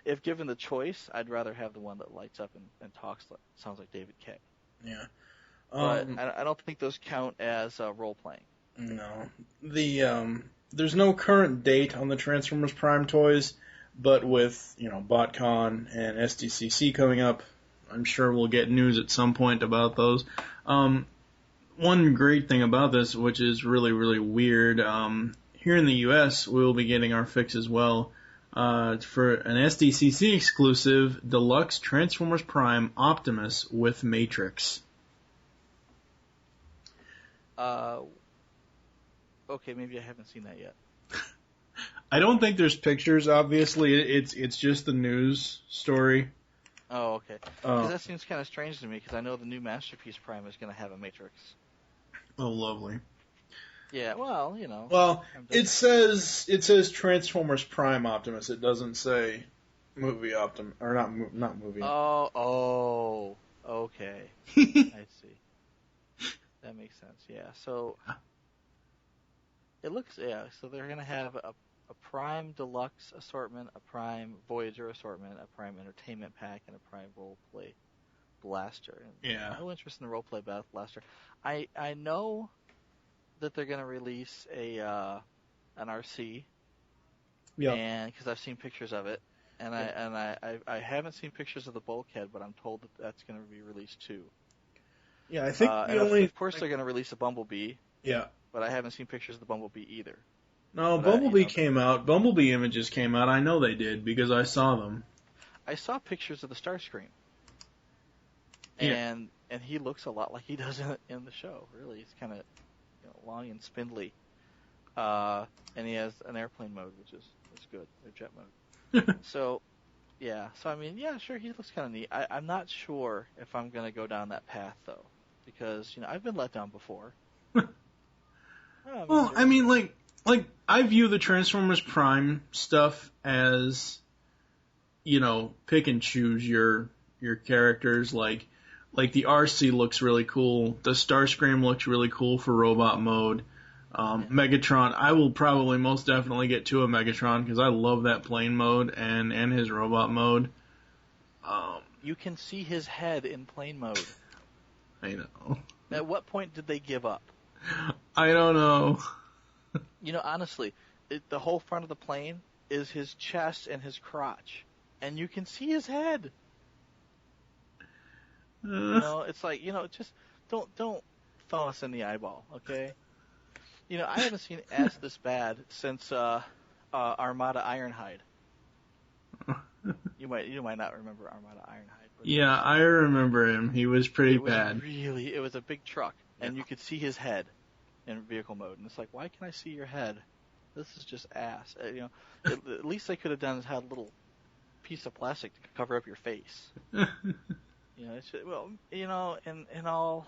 if given the choice, I'd rather have the one that lights up and talks, sounds like David Kay. Yeah. But I don't think those count as role-playing. No. There's no current date on the Transformers Prime toys, but with, BotCon and SDCC coming up, I'm sure we'll get news at some point about those. One great thing about this, which is really, really weird, here in the U.S., we'll be getting our fix as well. For an SDCC exclusive, Deluxe Transformers Prime Optimus with Matrix. Okay, maybe I haven't seen that yet. I don't think there's pictures, obviously. It's just the news story. Oh, okay. Because that seems kind of strange to me, because I know the new Masterpiece Prime is going to have a Matrix. Oh, lovely. Yeah, well, Well, it says Transformers Prime Optimus. It doesn't say movie Optimus, or not movie. Oh, okay. I see. That makes sense. Yeah. So it looks, so they're gonna have a Prime Deluxe assortment, a Prime Voyager assortment, a Prime Entertainment Pack, and a Prime Roleplay Blaster. Yeah. No interest in the Roleplay Blaster. I know that they're gonna release an RC. Yeah. And because I've seen pictures of it, and I haven't seen pictures of the bulkhead, but I'm told that that's going to be released too. Yeah, I think of course they're going to release a Bumblebee. Yeah. But I haven't seen pictures of the Bumblebee either. No, but Bumblebee came out. Bumblebee images came out. I know they did because I saw them. I saw pictures of the Starscream. Yeah. And he looks a lot like he does in the show. Really, he's kind of long and spindly. And he has an airplane mode, which is good, or jet mode. So I mean, yeah, sure, he looks kind of neat. I'm not sure if I'm going to go down that path, though, because, I've been let down before. Well, I mean, like I view the Transformers Prime stuff as, pick and choose your characters. Like the RC looks really cool. The Starscream looks really cool for robot mode. Megatron, I will probably most definitely get to a Megatron because I love that plane mode and his robot mode. You can see his head in plane mode. I know. At what point did they give up? I don't know. Honestly, the whole front of the plane is his chest and his crotch, and you can see his head. It's like, just don't throw us in the eyeball, okay? I haven't seen ass this bad since Armada Ironhide. You might not remember Armada Ironhide. Yeah, I remember him. He was pretty bad. It was a big truck, and you could see his head in vehicle mode, and it's like, why can I see your head? This is just ass. At least they could have done is had a little piece of plastic to cover up your face. It's just, in all,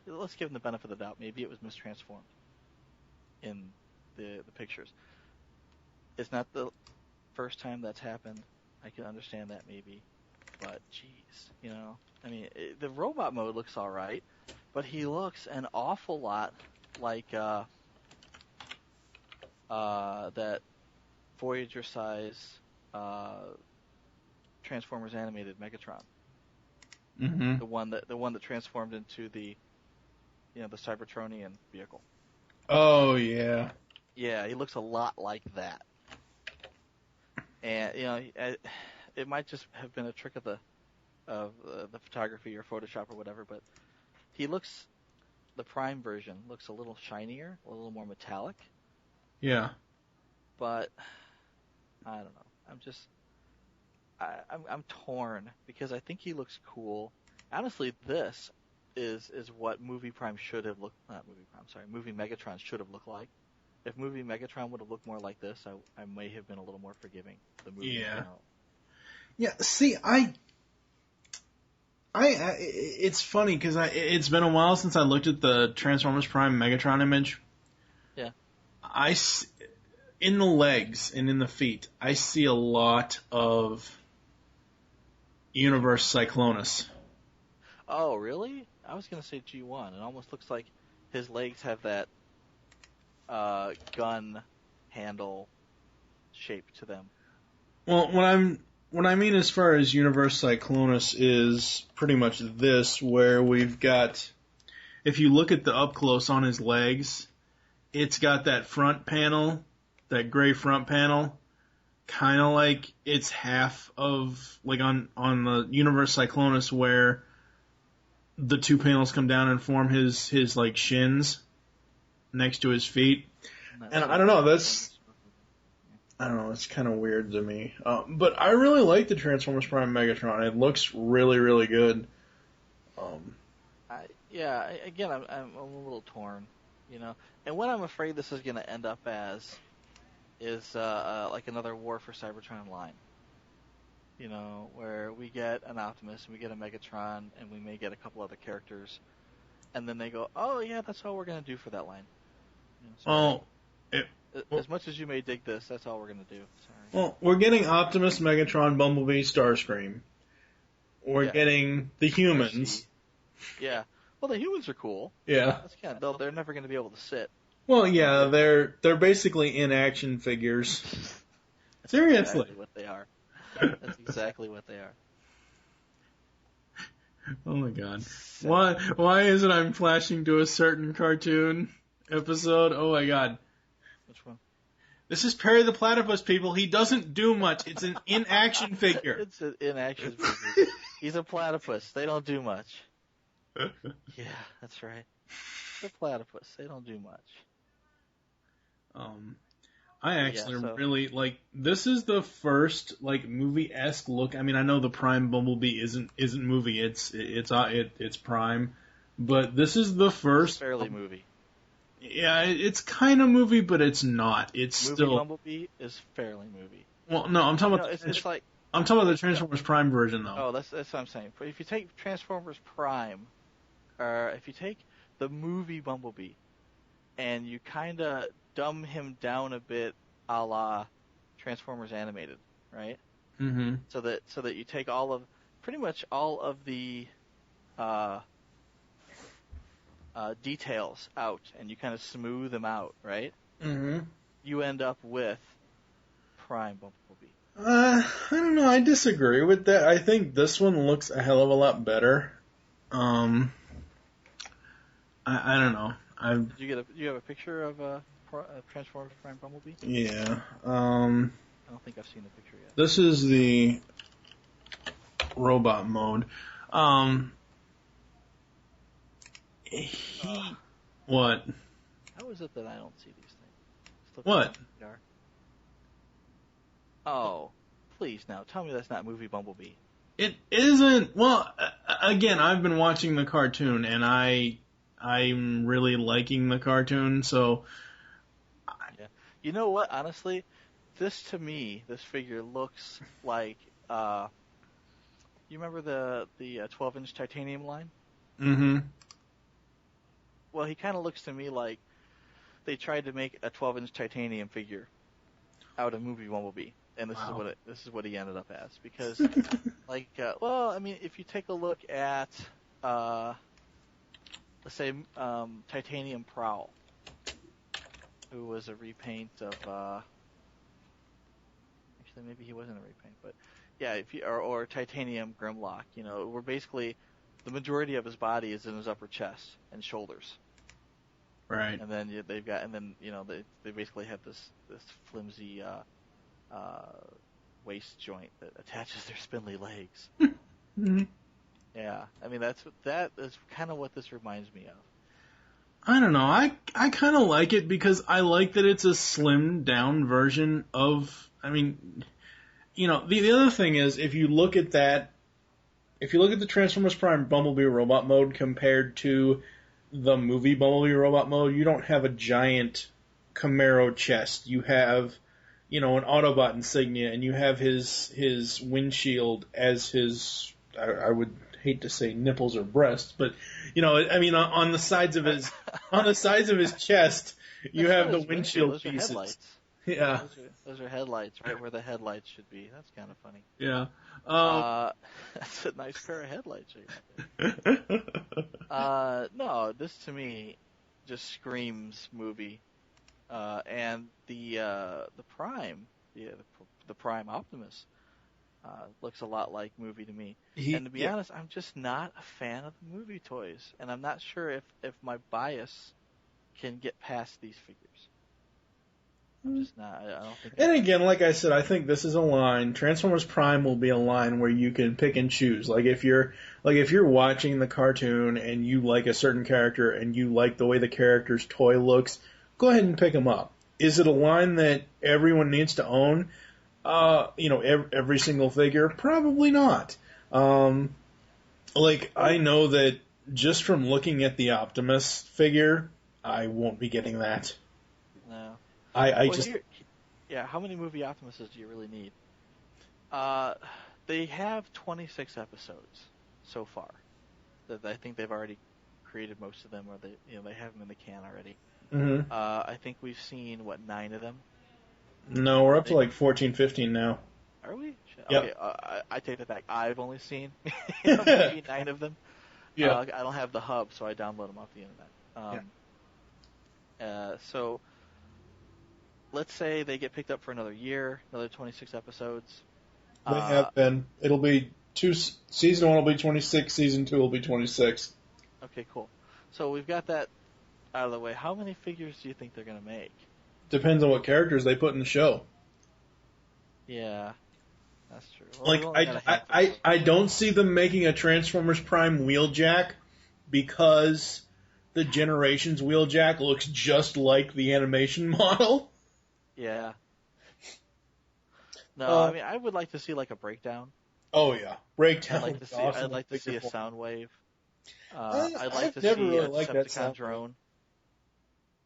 let's give him the benefit of the doubt. Maybe it was mistransformed in the pictures. It's not the first time that's happened. I can understand that maybe, but geez, I mean, the robot mode looks all right, but he looks an awful lot like that Voyager size Transformers animated Megatron. Mm-hmm. The one that transformed into the Cybertronian vehicle. Oh yeah. Yeah, he looks a lot like that. And it might just have been a trick of the photography or Photoshop or whatever, but the Prime version looks a little shinier, a little more metallic. Yeah. But I don't know. I'm torn because I think he looks cool. Honestly, this is what Movie Prime should have looked. Not Movie Prime, sorry. Movie Megatron should have looked like. If Movie Megatron would have looked more like this, I may have been a little more forgiving. The movie. Yeah. Yeah. See, I it's funny because it's been a while since I looked at the Transformers Prime Megatron image. Yeah. In the legs and in the feet, I see a lot of Universe Cyclonus. Oh, really? I was going to say G1. It almost looks like his legs have that gun handle shape to them. Well, what I mean as far as Universe Cyclonus is pretty much this, where we've got, if you look at the up close on his legs, it's got that front panel, that gray front panel, kind of like it's half of, like on the Universe Cyclonus where the two panels come down and form his like shins next to his feet. And I don't know, it's kind of weird to me. But I really like the Transformers Prime Megatron. It looks really, really good. Again, I'm a little torn, you know. And what I'm afraid this is going to end up as is like another War for Cybertron line. You know, where we get an Optimus, and we get a Megatron, and we may get a couple other characters, and then they go, oh yeah, that's all we're going to do for that line. You know, as much as you may dig this, that's all we're going to do. Sorry. Well, we're getting Optimus, Megatron, Bumblebee, Starscream. We're getting the humans. Yeah. Well, the humans are cool. Yeah. That's they're never going to be able to sit. Well, yeah, they're basically in-action figures. Seriously. Exactly what they are. That's exactly what they are. Oh my god. Why is it I'm flashing to a certain cartoon episode? Oh my god. Which one? This is Perry the Platypus, people. He doesn't do much. It's an in-action figure. It's an in-action figure. He's a platypus. They don't do much. Yeah, that's right. The platypus. They don't do much. I actually really like. This is the first like movie-esque look. I mean, I know the Prime Bumblebee isn't movie. It's Prime, but this is the first. It's fairly movie. Yeah, it's kind of movie, but it's not. It's movie still. Bumblebee is fairly movie. Well, no, I'm talking about. It's like. I'm talking about the Transformers Prime version, though. Oh, that's what I'm saying. But if you take Transformers Prime, or if you take the movie Bumblebee, and you kind of dumb him down a bit, a la Transformers Animated, right? Mm-hmm. So that you take pretty much all of the details out, and you kind of smooth them out, right? Mm-hmm. You end up with Prime Bumblebee. I don't know. I disagree with that. I think this one looks a hell of a lot better. I don't know. Do you have a picture of Transformers Prime Bumblebee? Yeah. I don't think I've seen the picture yet. This is the robot mode. What? How is it that I don't see these things? What? Oh, please now tell me that's not movie Bumblebee. It isn't. Well, again, I've been watching the cartoon, and I'm really liking the cartoon. So, yeah. You know what? Honestly, this figure looks like. You remember the 12-inch titanium line? Mm-hmm. Well, he kind of looks to me like they tried to make a 12-inch titanium figure out of movie Bumblebee. And this is what he ended up as, because, I mean, if you take a look at, let's say, Titanium Prowl, who was a repaint of, actually maybe he wasn't a repaint, but yeah, or Titanium Grimlock, you know, where basically the majority of his body is in his upper chest and shoulders. Right. And then they basically have this flimsy waist joint that attaches their spindly legs. Mm-hmm. Yeah, I mean that is kind of what this reminds me of. I don't know. I kind of like it because I like that it's a slimmed down version of. I mean, you know, the other thing is if you look at the Transformers Prime Bumblebee robot mode compared to the movie Bumblebee robot mode, you don't have a giant Camaro chest. You have, you know, an Autobot insignia, and you have his windshield as his, I would hate to say nipples or breasts, but, you know, I mean, on the sides of his chest, you have the windshield pieces. Headlights. Yeah. Those are headlights, right where the headlights should be. That's kind of funny. Yeah. That's a nice pair of headlights. No, this to me just screams movie. And the Prime the Prime Optimus. Looks a lot like movie to me. And to be Yeah. honest, I'm just not a fan of the movie toys, and I'm not sure if my bias can get past these figures. I'm just not. I don't think. And again, like I said, I think this is a line. Transformers Prime will be a line where you can pick and choose. Like if you're watching the cartoon and you like a certain character and you like the way the character's toy looks, go ahead and pick them up. Is it a line that everyone needs to own? Every single figure? Probably not. I know that just from looking at the Optimus figure, I won't be getting that. No. How many movie Optimuses do you really need? They have 26 episodes so far. I think they've already created most of them, or they have them in the can already. Mm-hmm. I think we've seen 9 of them. No, we're up to like 14, 15 now. Are we? Yep. Okay, I take that back. I've only seen maybe 9 of them. Yeah. I don't have the hub, so I download them off the internet. So let's say they get picked up for another year, another 26 episodes. They have been. It'll be season 1 will be 26, season 2 will be 26. Okay, cool. So we've got that out of the way. How many figures do you think they're going to make? Depends on what characters they put in the show. Yeah, that's true. Well, I don't see them making a Transformers Prime Wheeljack because the Generations Wheeljack looks just like the animation model. Yeah. No, I mean I would like to see like a breakdown. Oh yeah, breakdown. I'd like to see a sound wave. I'd like to never see really a liked that Decepticon sound drone.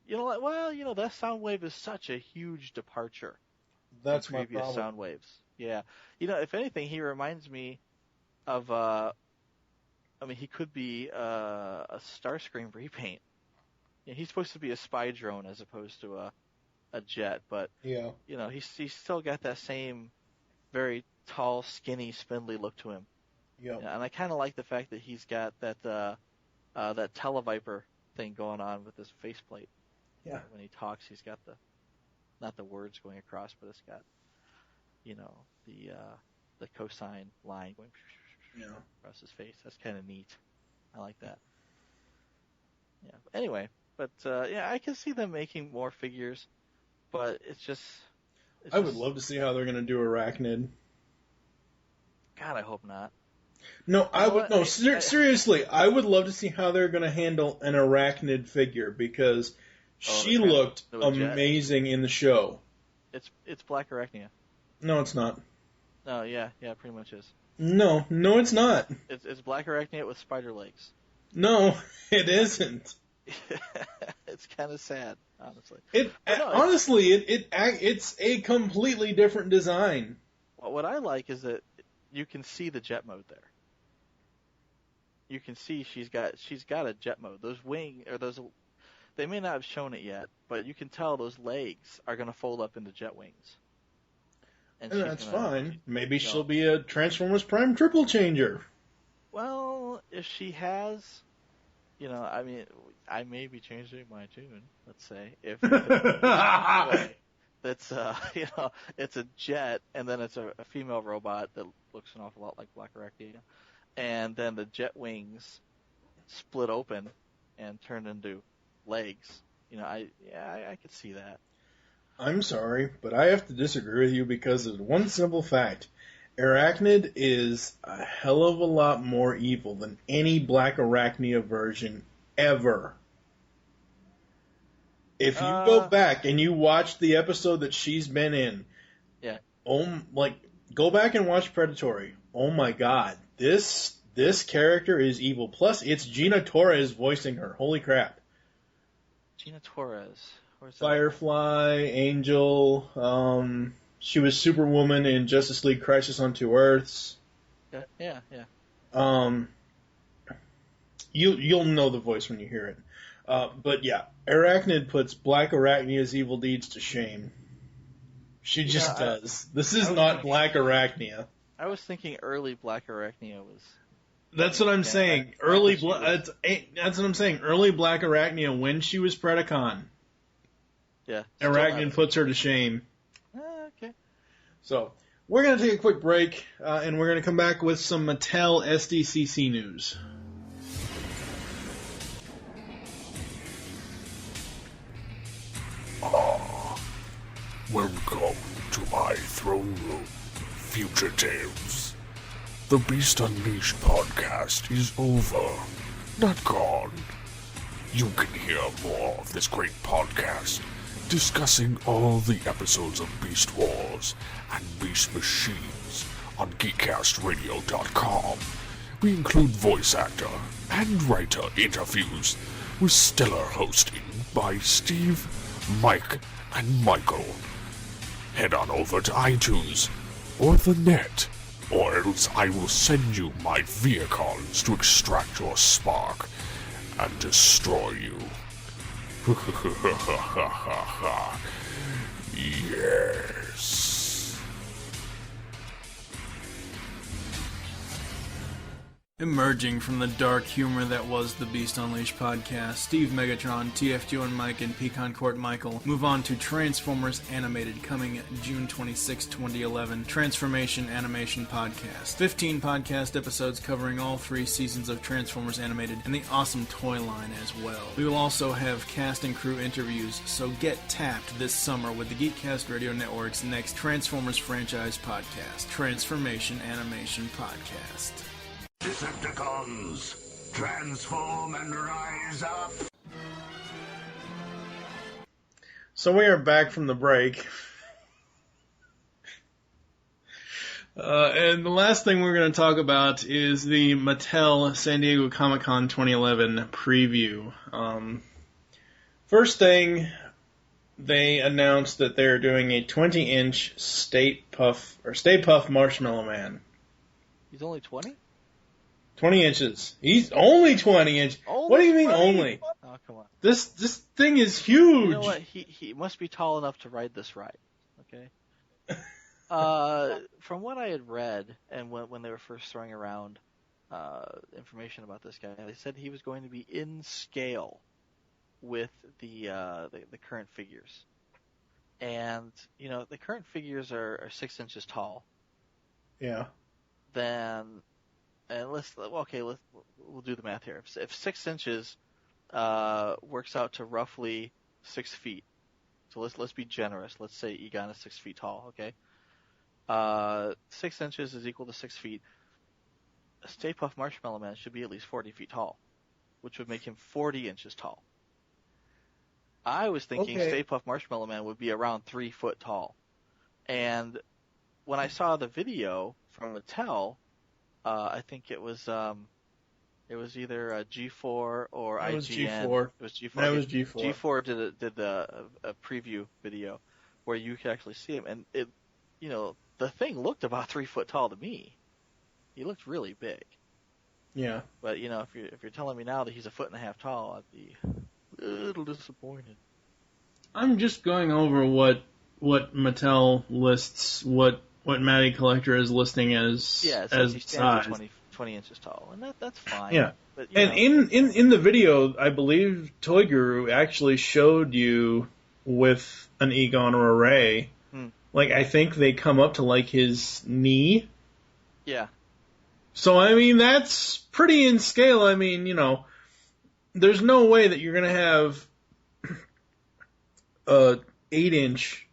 That sound wave is such a huge departure That's from my previous problem. sound waves. Yeah. If anything, he reminds me of, he could be a Starscream repaint. Yeah, he's supposed to be a spy drone as opposed to a jet, but, Yeah. He's still got that same very tall, skinny, spindly look to him. Yep. And I kind of like the fact that he's got that Televiper thing going on with his faceplate. Yeah. When he talks, he's got not the words going across, but it's got, the cosine line going across his face. That's kind of neat. I like that. Yeah. Anyway, but I can see them making more figures, but it's just. I would love to see how they're going to do Arachnid. God, I hope not. No, seriously, I would love to see how they're going to handle an Arachnid figure because she looked amazing in the show. It's Black Arachnia. No, it's not. No, yeah, it pretty much is. No, it's not. It's Black Arachnia with spider legs. No, it isn't. It's kind of sad, honestly. It's a completely different design. Well, what I like is that you can see the jet mode there. You can see she's got a jet mode. They may not have shown it yet, but you can tell those legs are going to fold up into jet wings. And that's fine. Maybe she'll be a Transformers Prime triple changer. Well, if she has, I may be changing my tune. Let's say if that's it's a jet, and then it's a female robot that looks an awful lot like Black Arachnia, and then the jet wings split open and turn into legs. I could see that. I'm sorry, but I have to disagree with you because of one simple fact. Arachnid is a hell of a lot more evil than any Black Arachnia version ever. If you go back and you watch the episode that she's been in, go back and watch Predatory. Oh my God, this character is evil. Plus, it's Gina Torres voicing her. Holy crap! Gina Torres. Where's that? Firefly, Angel. She was Superwoman in Justice League Crisis on Two Earths. Yeah. You'll know the voice when you hear it. But yeah, Arachnid puts Black Arachnia's evil deeds to shame. She just does. This is not Black Arachnia. I was thinking early Black Arachnia was. That's what I'm saying. That's what I'm saying. Early Black Arachnia when she was Predacon. Yeah. Arachnid puts her to shame. Okay. So, we're going to take a quick break, and we're going to come back with some Mattel SDCC news. Welcome to my throne room, future tales. The Beast Unleashed podcast is over, not gone. You can hear more of this great podcast, discussing all the episodes of Beast Wars and Beast Machines on GeekCastRadio.com. We include voice actor and writer interviews with stellar hosting by Steve, Mike, and Michael. Head on over to iTunes or the net, or else I will send you my vehicles to extract your spark and destroy you. Yes. Emerging from the dark humor that was the Beast Unleashed podcast, Steve Megatron, TFG1Mike and PecanCtMichael move on to Transformers Animated, coming June 26, 2011, Transformation Animation Podcast. 15 podcast episodes covering all 3 seasons of Transformers Animated and the awesome toy line as well. We will also have cast and crew interviews, so get tapped this summer with the Geekcast Radio Network's next Transformers franchise podcast, Transformation Animation Podcast. Decepticons, transform and rise up. So we are back from the break. And the last thing we're going to talk about is the Mattel San Diego Comic-Con 2011 preview. First thing, they announced that they're doing a 20-inch Stay Puft Marshmallow Man. He's only 20? 20 inches. He's only 20 inches. What do you mean 20? only? Oh, come on. This thing is huge. You know what? He must be tall enough to ride this ride. Okay. From what I had read, and when they were first throwing around information about this guy, they said he was going to be in scale with the current figures. And the current figures are 6 inches tall. Yeah. We'll do the math here. If 6 inches works out to roughly 6 feet, so let's be generous. Let's say Egon is 6 feet tall. Okay, 6 inches is equal to 6 feet. A Stay Puft Marshmallow Man should be at least 40 feet tall, which would make him 40 inches tall. I was thinking Stay Puft Marshmallow Man would be around 3 foot tall, and when I saw the video from Mattel. I think it was either G4 or IGN. It was G4. It was G4. That was G4. G4 did a preview video where you could actually see him, and the thing looked about 3 foot tall to me. He looked really big. Yeah. But if you're telling me now that he's 1.5 feet tall, I'd be a little disappointed. I'm just going over what Mattel lists, what Matty Collector is listing as he as size. 20 inches tall, and that's fine. Yeah. But, in the video, I believe Toy Guru actually showed you with an Egon or a Ray. Like, I think they come up to, like, his knee. Yeah. So, I mean, that's pretty in scale. I mean, there's no way that you're going to have a 8-inch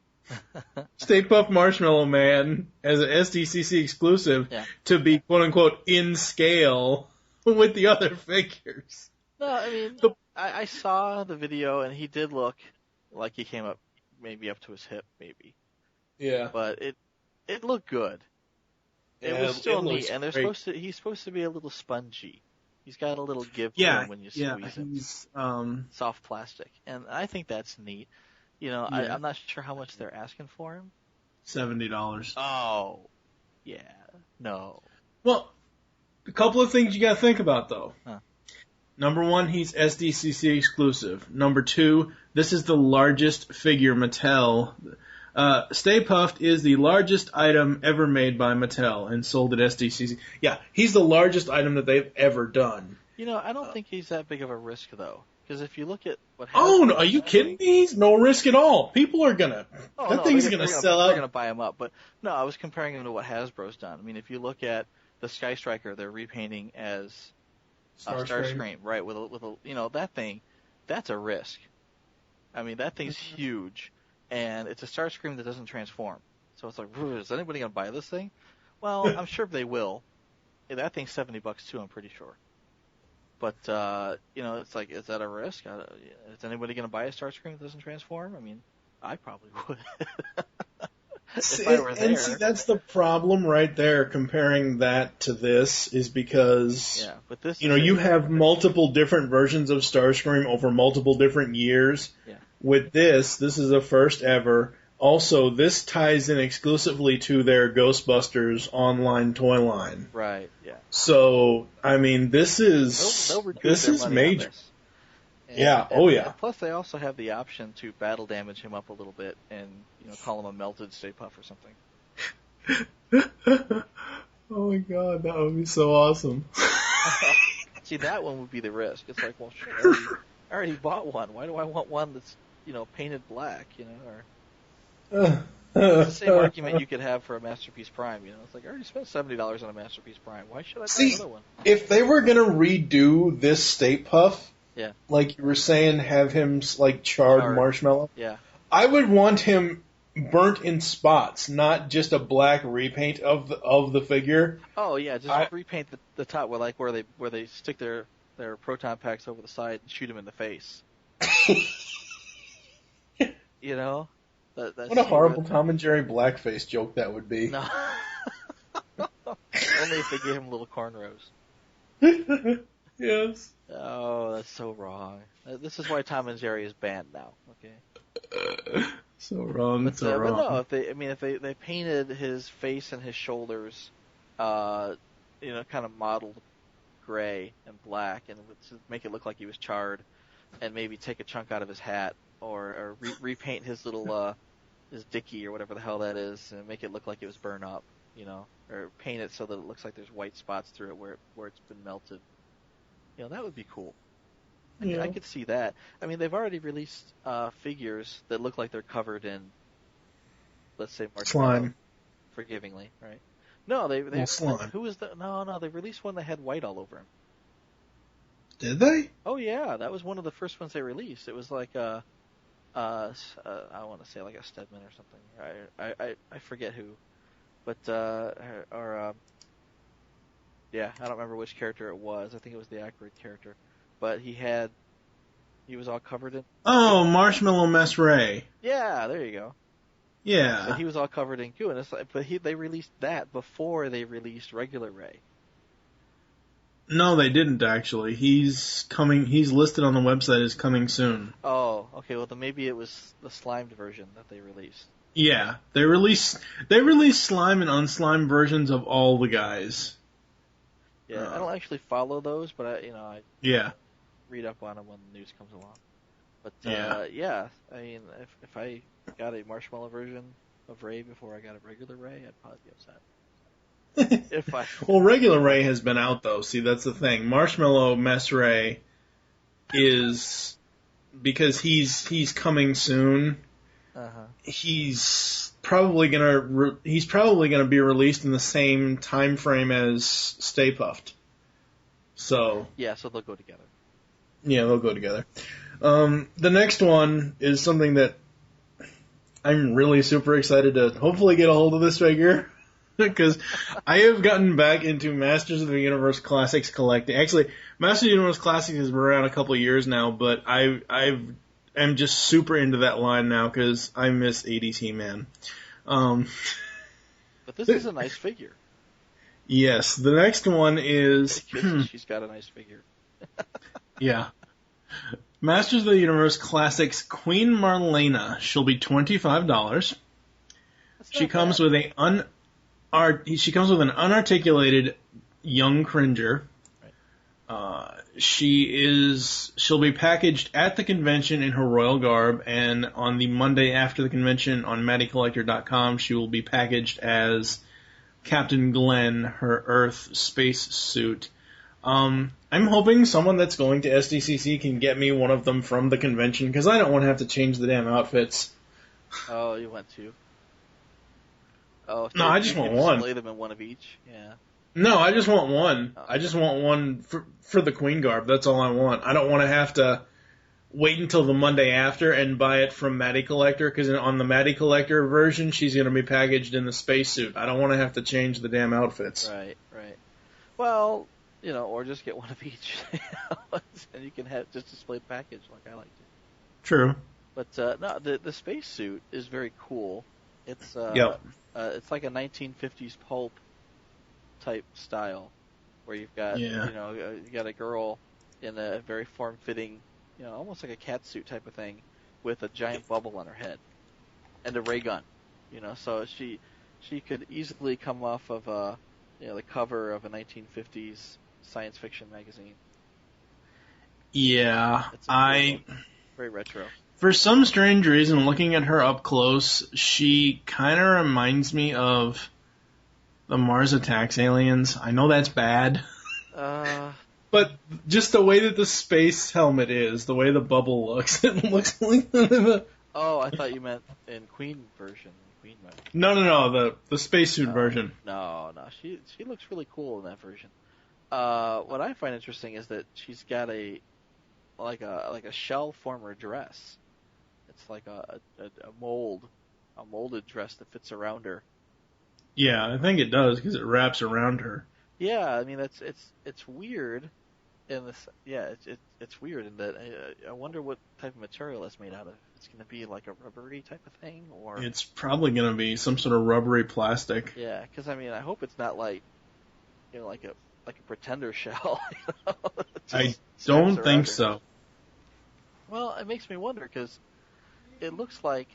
Stay Puft Marshmallow Man as an SDCC exclusive to be quote-unquote in scale with the other figures. No, I mean, I saw the video and he did look like he came up maybe up to his hip, maybe. Yeah. But it looked good. It was still neat, and he's supposed to be a little spongy. He's got a little give to him when you squeeze him. He's soft plastic, and I think that's neat. I'm not sure how much they're asking for him. $70. Oh, yeah, no. Well, a couple of things you got to think about though. Huh. Number one, he's SDCC exclusive. Number two, this is the largest figure Mattel. Stay Puft is the largest item ever made by Mattel and sold at SDCC. Yeah, he's the largest item that they've ever done. I don't think he's that big of a risk, though. Because if you look at what Oh, no, are you kidding me? He's no risk at all. People are gonna. That thing's gonna sell out. They're gonna buy him up. But no, I was comparing him to what Hasbro's done. I mean, if you look at the Sky Striker, they're repainting as Starscream, right? With a that thing, that's a risk. I mean, that thing's huge, and it's a Starscream that doesn't transform. So it's like, is anybody gonna buy this thing? Well, I'm sure they will. That thing's $70 too. I'm pretty sure. But, it's like, is that a risk? Is anybody going to buy a Starscream that doesn't transform? I mean, I probably would. If I were there. And see, that's the problem right there, comparing that to this, is because, yeah, but this you have multiple different versions of Starscream over multiple different years. Yeah. With this is a first ever. Also, this ties in exclusively to their Ghostbusters online toy line. Right, yeah. So, I mean, this is major. And, yeah, and plus, they also have the option to battle damage him up a little bit and call him a melted Stay Puft or something. Oh my god, that would be so awesome. See, that one would be the risk. It's like, well, shit, I already bought one. Why do I want one that's painted black? Or it's the same argument you could have for a Masterpiece Prime. It's like, I already spent $70 on a Masterpiece Prime. Why should I buy another one? If they were gonna redo this Stay Puft, yeah, like you were saying, have him like charred marshmallow, yeah, I would want him burnt in spots, not just a black repaint of the figure. Oh yeah, just repaint the top where they stick their proton packs over the side and shoot him in the face. What a horrible Tom and Jerry blackface joke that would be. No. Only if they gave him little cornrows. Yes. Oh, that's so wrong. This is why Tom and Jerry is banned now. Okay. So wrong. But no, if they painted his face and his shoulders, kind of modeled gray and black, and would make it look like he was charred, and maybe take a chunk out of his hat, or repaint his little his dicky or whatever the hell that is, and make it look like it was burned up, or paint it so that it looks like there's white spots through it where it's been melted. That would be cool. I could see that. I mean, they've already released figures that look like they're covered in, let's say, marshmallow. Slime. Forgivingly, right? No, they slime. Who was the? No, they released one that had white all over him. Did they? Oh yeah, that was one of the first ones they released. It was like I want to say like a Stedman or something. I forget who, but yeah, I don't remember which character it was. I think it was the Aykroyd character, but he was all covered in. Oh, Marshmallow Mess Ray. Yeah, there you go. Yeah. But he was all covered in goo, and it's like, they released that before they released regular Ray. No, they didn't actually. He's listed on the website as coming soon. Oh, okay. Well, then maybe it was the slimed version that they released. Yeah, they released slime and unslimed versions of all the guys. Yeah, I don't actually follow those, but I read up on them when the news comes along. But yeah, I mean, if I got a marshmallow version of Ray before I got a regular Ray, I'd probably be upset. Well, regular Ray has been out though. See, that's the thing. Marshmallow Mess Ray is because he's coming soon. He's probably gonna be released in the same time frame as Stay Puft. So yeah, so they'll go together. Yeah, they'll go together. The next one is something that I'm really super excited to hopefully get a hold of this figure. Because I have gotten back into Masters of the Universe Classics collecting. Actually, Masters of the Universe Classics has been around a couple of years now, but I'm just super into that line now because I miss 80s He-Man. But this is a nice figure. Yes, the next one is... She's got a nice figure. Yeah. Masters of the Universe Classics Queen Marlena. She'll be $25. She comes with an unarticulated young Cringer. Right. She'll be packaged at the convention in her royal garb, and on the Monday after the convention on MattyCollector.com, she will be packaged as Captain Glenn, her Earth space suit. I I'm hoping someone that's going to SDCC can get me one of them from the convention, because I don't want to have to change the damn outfits. Oh, you want two? Oh, No, I just want you one. display them in one of each? Yeah. No, I just want one. Oh. I just want one for the Queen garb. That's all I want. I don't want to have to wait until the Monday after and buy it from Maddie Collector, because on the Maddie Collector version, she's going to be packaged in the spacesuit. I don't want to have to change the damn outfits. Right. Well, or just get one of each, and you can have just display the package like I like to. True. But no, the spacesuit is very cool. It's it's like a 1950s pulp type style, where you've got you got a girl in a very form-fitting, almost like a cat suit type of thing, with a giant bubble on her head and a ray gun. So she could easily come off of the cover of a 1950s science fiction magazine. Yeah, very retro. For some strange reason, looking at her up close, she kind of reminds me of the Mars Attacks aliens. I know that's bad. But just the way that the space helmet is, the way the bubble looks, it looks like... Oh, I thought you meant in Queen version. No, the spacesuit version. No, she looks really cool in that version. What I find interesting is that she's got a shell former dress. It's like a molded dress that fits around her. Yeah, I think it does because it wraps around her. Yeah, I mean it's weird in this. Yeah, it's weird in that I wonder what type of material it's made out of. It's going to be like a rubbery type of thing, or it's probably going to be some sort of rubbery plastic. Yeah, because I mean I hope it's not like like a pretender shell. I don't think so. Well, it makes me wonder because it looks like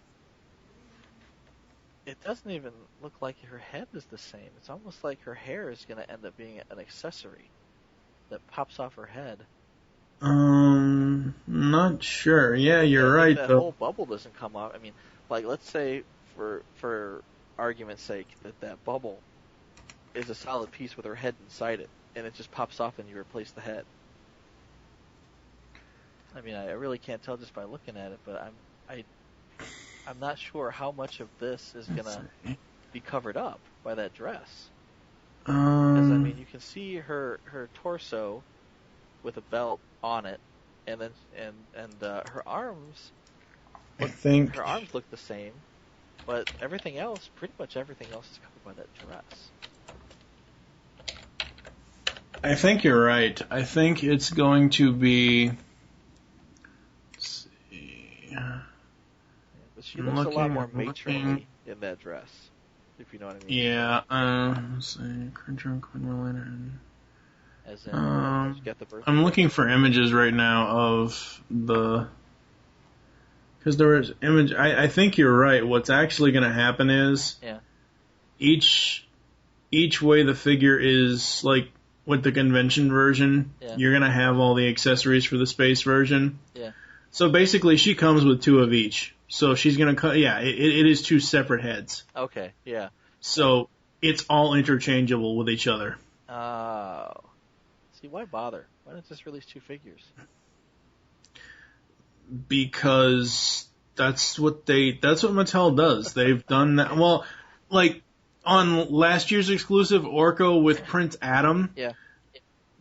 it doesn't even look like her head is the same. It's almost like her hair is going to end up being an accessory that pops off her head. Not sure. Yeah, you're right. That whole bubble doesn't come off. I mean, like let's say for argument's sake that bubble is a solid piece with her head inside it, and it just pops off and you replace the head. I mean, I really can't tell just by looking at it, but I'm not sure how much of this is gonna be covered up by that dress. Because I mean, you can see her torso with a belt on it, and then her arms. Her arms look the same, but pretty much everything else is covered by that dress. I think you're right. I think it's going to be. Let's see. But she looks a lot more matronly in that dress, if you know what I mean. Yeah. Let's see. Queen As in, you got the birth. I'm looking for images right now of the. Because there was image. I think you're right. What's actually going to happen is. Yeah. Each way the figure is like. With the convention version, you're going to have all the accessories for the space version. Yeah. So basically, she comes with two of each. So she's going to it is two separate heads. Okay, yeah. So it's all interchangeable with each other. Oh. See, why bother? Why not just release two figures? Because that's what Mattel does. They've done that. Well, like, on last year's exclusive Orko with Prince Adam,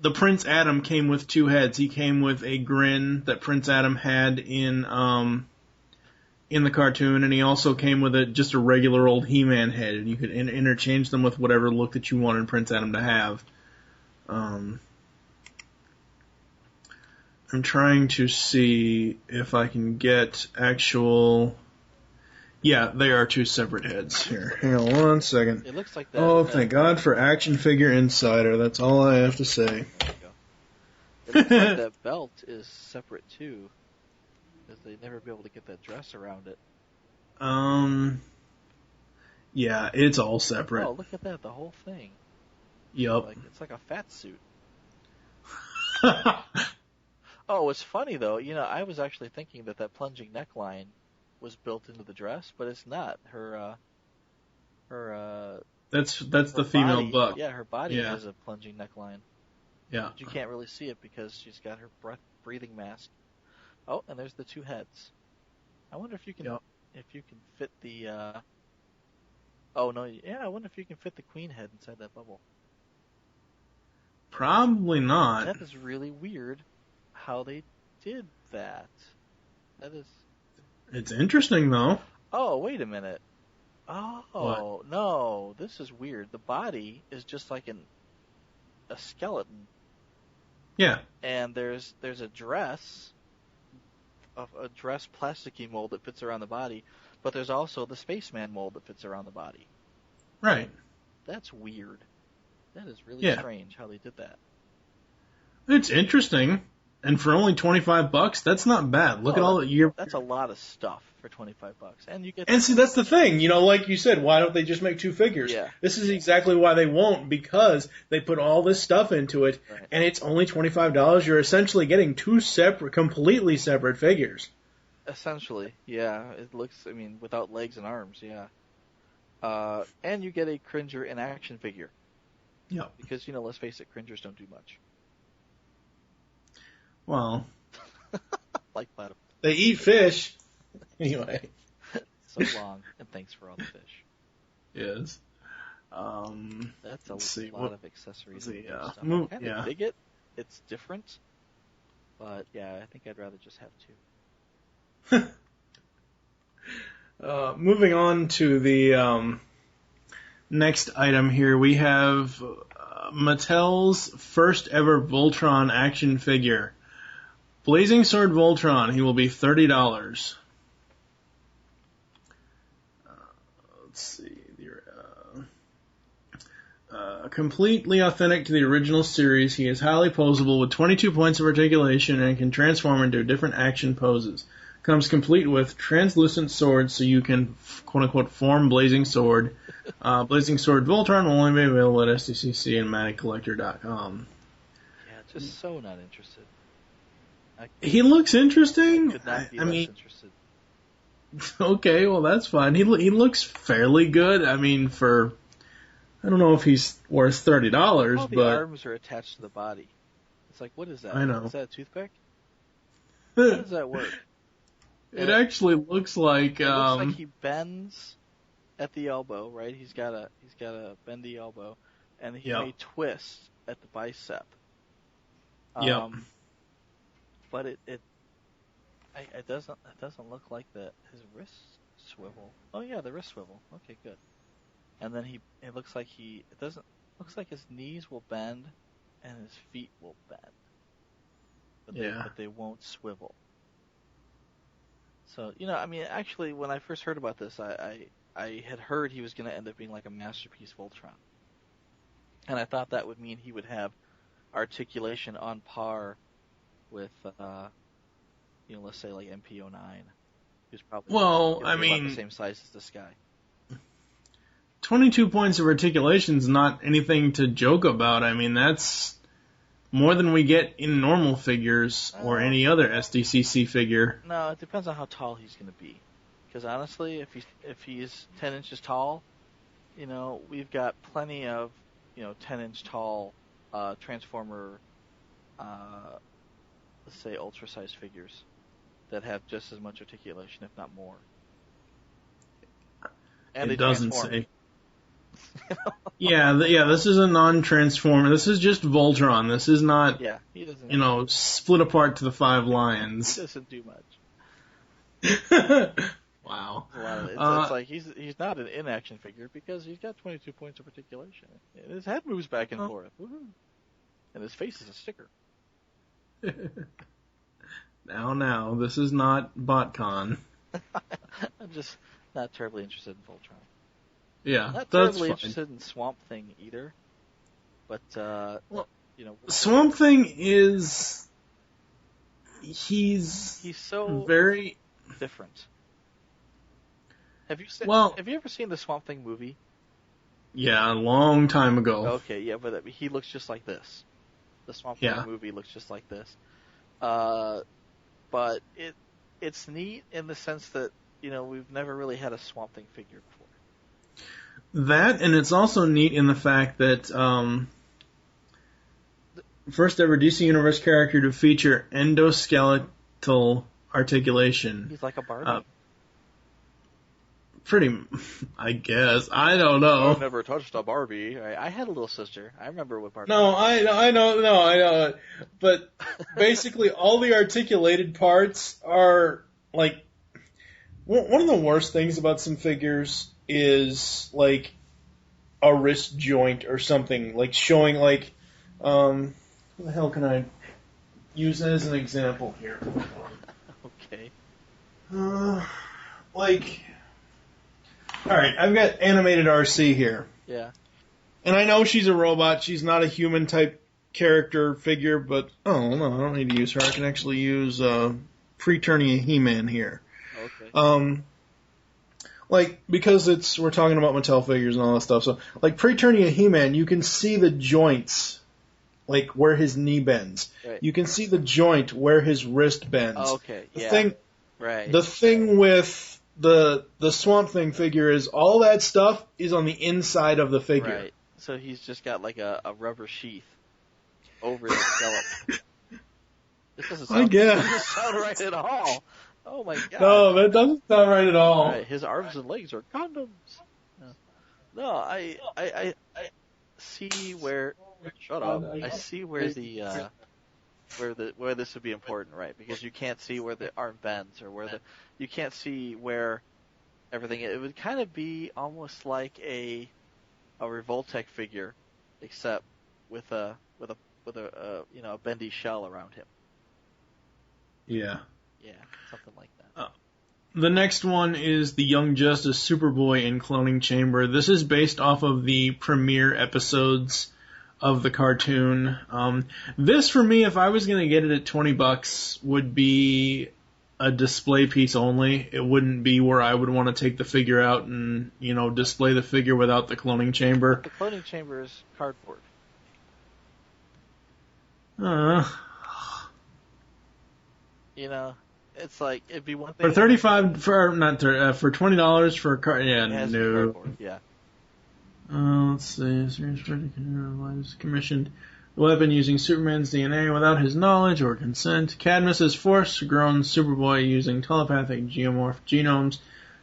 the Prince Adam came with two heads. He came with a grin that Prince Adam had in the cartoon, and he also came with just a regular old He-Man head, and you could interchange them with whatever look that you wanted Prince Adam to have. I'm trying to see if I can get actual... Yeah, they are two separate heads. Here, hang on 1 second. It looks like that. Oh, thank God for Action Figure Insider. That's all I have to say. There you go. It looks like that belt is separate too, because they'd never be able to get that dress around it. Yeah, it's all separate. Oh, look at that, the whole thing. Yup. It's like a fat suit. Oh, what's funny though, I was actually thinking that plunging neckline was built into the dress, but it's not. That's the female body, buck. Yeah, her body has a plunging neckline. Yeah. You can't really see it because she's got her breathing mask. Oh, and there's the two heads. I wonder if you can fit the. Oh no! Yeah, I wonder if you can fit the queen head inside that bubble. Probably not. That is really weird. How they did that. That is. It's interesting though. Oh, wait a minute. Oh What? no! This is weird. The body is just like a skeleton. Yeah. And there's a dress. A dress plasticky mold that fits around the body, but there's also the spaceman mold that fits around the body. Right. That's weird. That is really strange how they did that. It's interesting, and for only $25, that's not bad. Look at all the That's a lot of stuff for $25, and you get. And see, that's the thing. Like you said, why don't they just make two figures? Yeah. This is exactly why they won't, because they put all this stuff into it, Right. and it's only $25. You're essentially getting two completely separate figures. Essentially, yeah. It looks, without legs and arms, yeah. And you get a Cringer in action figure. Yeah. Because, let's face it, Cringers don't do much. Well, Like platypus. they eat fish. Anyway. So long, and thanks for all the fish. Yes. That's a lot of accessories. I kind of dig it. It's different. But, yeah, I think I'd rather just have two. Moving on to the next item here, we have Mattel's first ever Voltron action figure. Blazing Sword Voltron. He will be $30. Let's see. Completely authentic to the original series, he is highly posable with 22 points of articulation and can transform into different action poses. Comes complete with translucent swords, so you can quote-unquote form Blazing Sword. Blazing Sword Voltron will only be available at SDCC and MattyCollector.com. Yeah, just so not interested. He looks interesting. Could not be less interested. Okay, well that's fine. He looks fairly good. I don't know if he's worth $30, All but the arms are attached to the body. It's like, what is that? I know. Is that a toothpick? How does that work? It actually looks like It looks like he bends at the elbow, right? He's got a bendy elbow, and he may twist at the bicep. Yep. But it doesn't look like his wrist swivel. Oh yeah, the wrist swivel. Okay, good. And then it looks like his knees will bend and his feet will bend. But they won't swivel. So, actually when I first heard about this, I had heard he was going to end up being like a Masterpiece Voltron. And I thought that would mean he would have articulation on par with let's say like MP09, who's probably about the same size as this guy. 22 points of articulation is not anything to joke about. That's more than we get in normal figures or any other SDCC figure. No, it depends on how tall he's going to be. Because honestly, if he's 10 inches tall, we've got plenty of 10-inch tall Transformer, let's say ultra-sized figures that have just as much articulation, if not more. And it doesn't say. This is a non-transformer. This is just Voltron. This is not, he doesn't, split apart to the 5 lions. He doesn't do much. Wow. It's like he's not an in-action figure because he's got 22 points of articulation. And his head moves back and forth. Woo-hoo. And his face is a sticker. Now, this is not BotCon. I'm just not terribly interested in Voltron. Yeah, Not that's terribly fine. interested in Swamp Thing either. But, Swamp Thing is... He's so very... different. Have you ever seen the Swamp Thing movie? Yeah, a long time ago. Okay, yeah, but he looks just like this. The Swamp Thing movie looks just like this. But it's neat in the sense that, we've never really had a Swamp Thing figure before. That, and it's also neat in the fact that first ever DC Universe character to feature endoskeletal articulation. He's like a Barbie. Pretty, I guess. I don't know. I've never touched a Barbie. I had a little sister. I remember what Barbie. No, I know. But basically, all the articulated parts are like one of the worst things about some figures is like a wrist joint or something, like showing like what the hell can I use as an example here? Okay. Like. Alright, I've got animated RC here. Yeah. And I know she's a robot, she's not a human type character figure, but oh no, I don't need to use her. I can actually use Preternia He-Man here. Okay. Like, because we're talking about Mattel figures and all that stuff, so like Preternia He-Man, you can see the joints, like where his knee bends. Right. You can see the joint where his wrist bends. Okay, yeah. The thing with the Swamp Thing figure is all that stuff is on the inside of the figure. Right. So he's just got like a rubber sheath over his skeleton. This doesn't sound right at all. Oh my god. No, that doesn't sound right at all. Right. His arms and legs are condoms. No, I see where. Shut up. I see where the where this would be important, right? Because you can't see where the arm bends or you can't see where everything. It would kind of be almost like a Revoltech figure, except with a bendy shell around him. Yeah. Yeah, something like that. The next one is the Young Justice Superboy in Cloning Chamber. This is based off of the premiere episodes of the cartoon. This, for me, if I was going to get it at $20, would be a display piece only. It wouldn't be where I would want to take the figure out and, display the figure without the cloning chamber. The cloning chamber is cardboard. It's like, it'd be one thing. For $20 for a card, yeah, no. Yeah. Let's see. Series was commissioned a weapon using Superman's DNA without his knowledge or consent. Cadmus has force-grown Superboy using telepathic geomorph genomes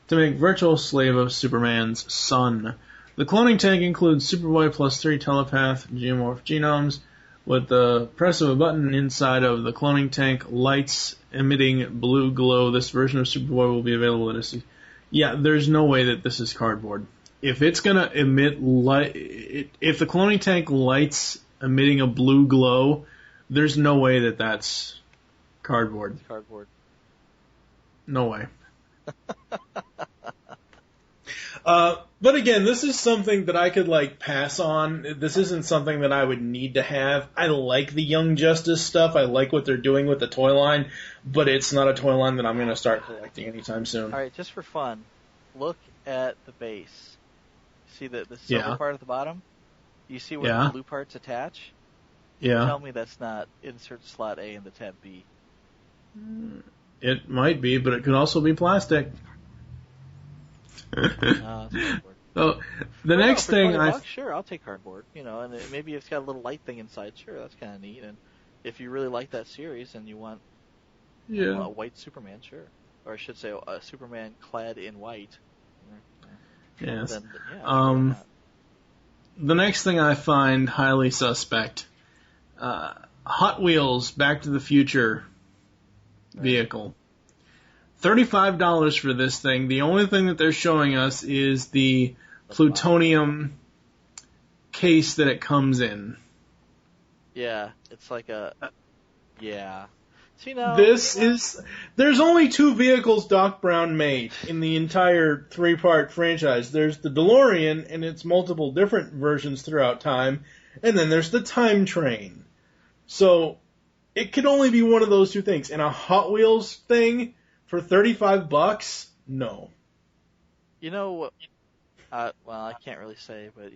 to make virtual slave of Superman's son. The cloning tank includes Superboy plus 3 telepath geomorph genomes. With the press of a button inside of the cloning tank, lights emitting blue glow. This version of Superboy will be available at a... Yeah, there's no way that this is cardboard. If it's gonna emit light, if the cloning tank lights emitting a blue glow, there's no way that that's cardboard. It's cardboard. No way. But again, this is something that I could pass on. This isn't something that I would need to have. I like the Young Justice stuff. I like what they're doing with the toy line, but it's not a toy line that I'm going to start collecting anytime soon. All right, just for fun, look at the base. See the silver part at the bottom? You see where the blue parts attach? Yeah. Tell me that's not insert slot A in the tab B. It might be, but it could also be plastic. So the next thing sure, I'll take cardboard. And maybe it's got a little light thing inside. Sure, that's kind of neat. And if you really like that series and you want a white Superman, sure, or I should say a Superman clad in white. Yes. Then, the next thing I find highly suspect: Hot Wheels Back to the Future vehicle. $35 for this thing. The only thing that they're showing us is the plutonium case that it comes in. Yeah, it's like yeah. See now, there's only 2 vehicles Doc Brown made in the entire 3-part franchise. There's the DeLorean and its multiple different versions throughout time, and then there's the Time Train. So it could only be one of those 2 things. And a Hot Wheels thing for $35? No. Well, I can't really say, but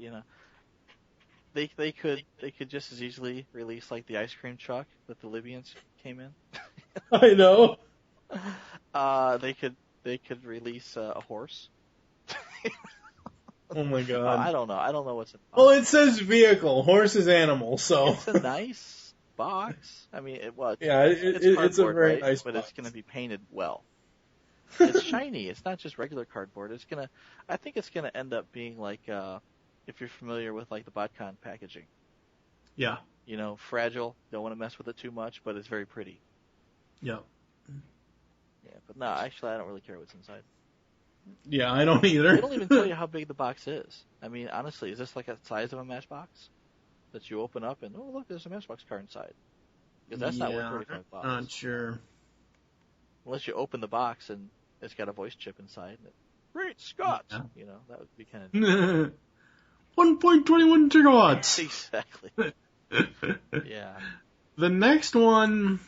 they could just as easily release the ice cream truck that the Libyans came in. I know. They could release a horse. Oh my god. I don't know. I don't know what's involved. Well, it says vehicle. Horse is animal, so. It's a nice box. I mean, it's it's a cardboard, very right? nice But box. it's going to be painted well. It's shiny. It's not just regular cardboard. I think it's gonna end up being like, if you're familiar with like the BotCon packaging. Yeah. You know, fragile. Don't want to mess with it too much, but it's very pretty. Yep. Yeah, but no, actually, I don't really care what's inside. Yeah, I don't either. They don't even tell you how big the box is. I mean, honestly, is this like the size of a Matchbox that you open up and oh look, there's a Matchbox car inside? Because that's not worth $35. Not sure. Unless you open the box and it's got a voice chip inside. Great Scott! Yeah. You know, that would be kind of 1.21 gigawatts. exactly. Yeah. The next one,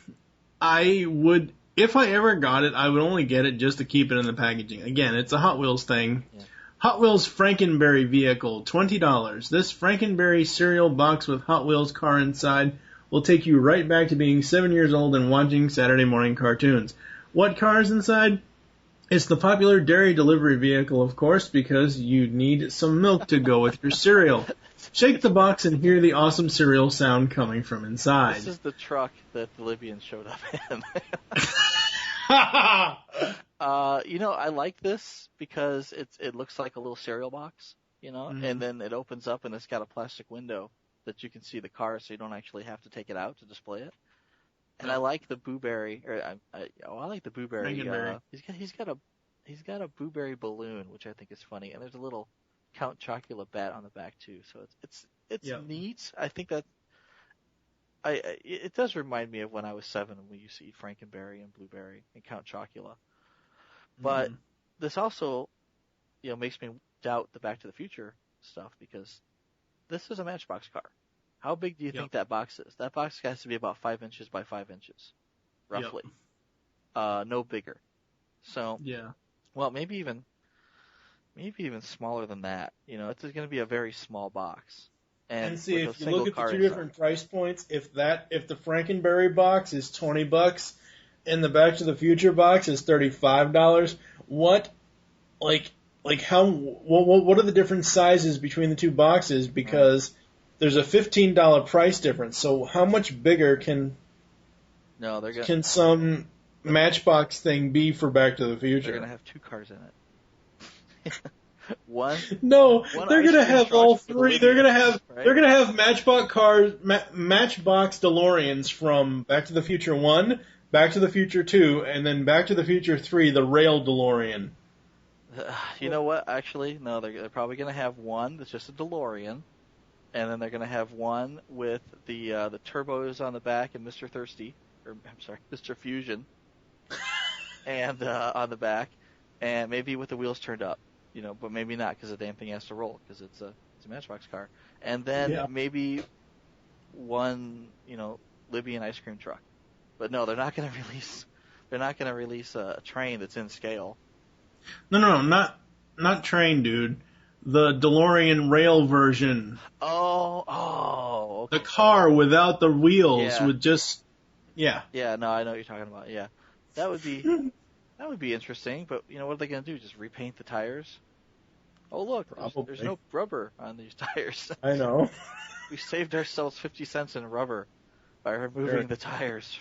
I would, if I ever got it, I would only get it just to keep it in the packaging. Again, it's a Hot Wheels thing. Yeah. Hot Wheels Frankenberry vehicle, $20. This Frankenberry cereal box with Hot Wheels car inside will take you right back to being 7 years old and watching Saturday morning cartoons. What car is inside? It's the popular dairy delivery vehicle, of course, because you need some milk to go with your cereal. Shake the box and hear the awesome cereal sound coming from inside. This is the truck that the Libyans showed up in. You know, I like this because it looks like a little cereal box, you know, and then it opens up and it's got a plastic window that you can see the car, so you don't actually have to take it out to display it. And I like the Boo-Berry, I like the Boo-Berry. He's got a Boo-Berry balloon, which I think is funny, and there's a little Count Chocula bat on the back too, so it's neat. I think that it does remind me of when I was 7 and we used to eat Frankenberry and Blueberry and Count Chocula. But this also, you know, makes me doubt the Back to the Future stuff because this is a Matchbox car. How big do you think that box is? That box has to be about 5 inches by 5 inches, roughly. No bigger. So, well, maybe even smaller than that. You know, it's going to be a very small box. And see, with if a you look single at the car two different price points, if the Frankenberry box is $20 and the Back to the Future box is $35, what are the different sizes between the two boxes? Because there's a $15 price difference. So how much bigger can some Matchbox thing be for Back to the Future? They're going to have 2 cars in it. One. No, they're going to have all for 3. the They're going to right? have Matchbox cars, Matchbox DeLoreans from Back to the Future 1, Back to the Future 2, and then Back to the Future 3, the Rail DeLorean. You know what? Actually, no. They're probably going to have one that's just a DeLorean, and then they're going to have one with the turbos on the back and Mr. Fusion, and on the back, and maybe with the wheels turned up, you know, but maybe not because the damn thing has to roll because it's a Matchbox car, and then maybe one, you know, Libyan ice cream truck, but no, they're not going to release a train that's in scale. No, not train, dude. The DeLorean rail version. Oh, okay. The car without the wheels would just, Yeah, no, I know what you're talking about. Yeah, that would be interesting. But you know, what are they going to do? Just repaint the tires? Oh look, there's no rubber on these tires. I know. We saved ourselves 50 cents in rubber by removing the tires.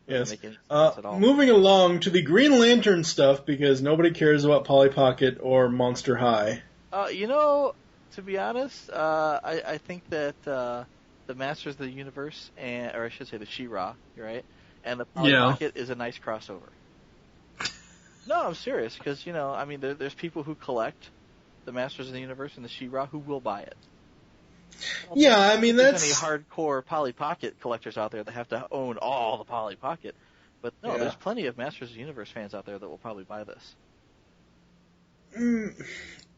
Yes. Doesn't make any sense at all. Moving along to the Green Lantern stuff because nobody cares about Polly Pocket or Monster High. You know, to be honest, I think that the Masters of the Universe, or I should say the She-Ra, right, and the Polly Pocket is a nice crossover. No, I'm serious, because, you know, I mean, there's people who collect the Masters of the Universe and the She-Ra who will buy it. Yeah, I mean, there's any hardcore Polly Pocket collectors out there that have to own all the Polly Pocket. But no, there's plenty of Masters of the Universe fans out there that will probably buy this.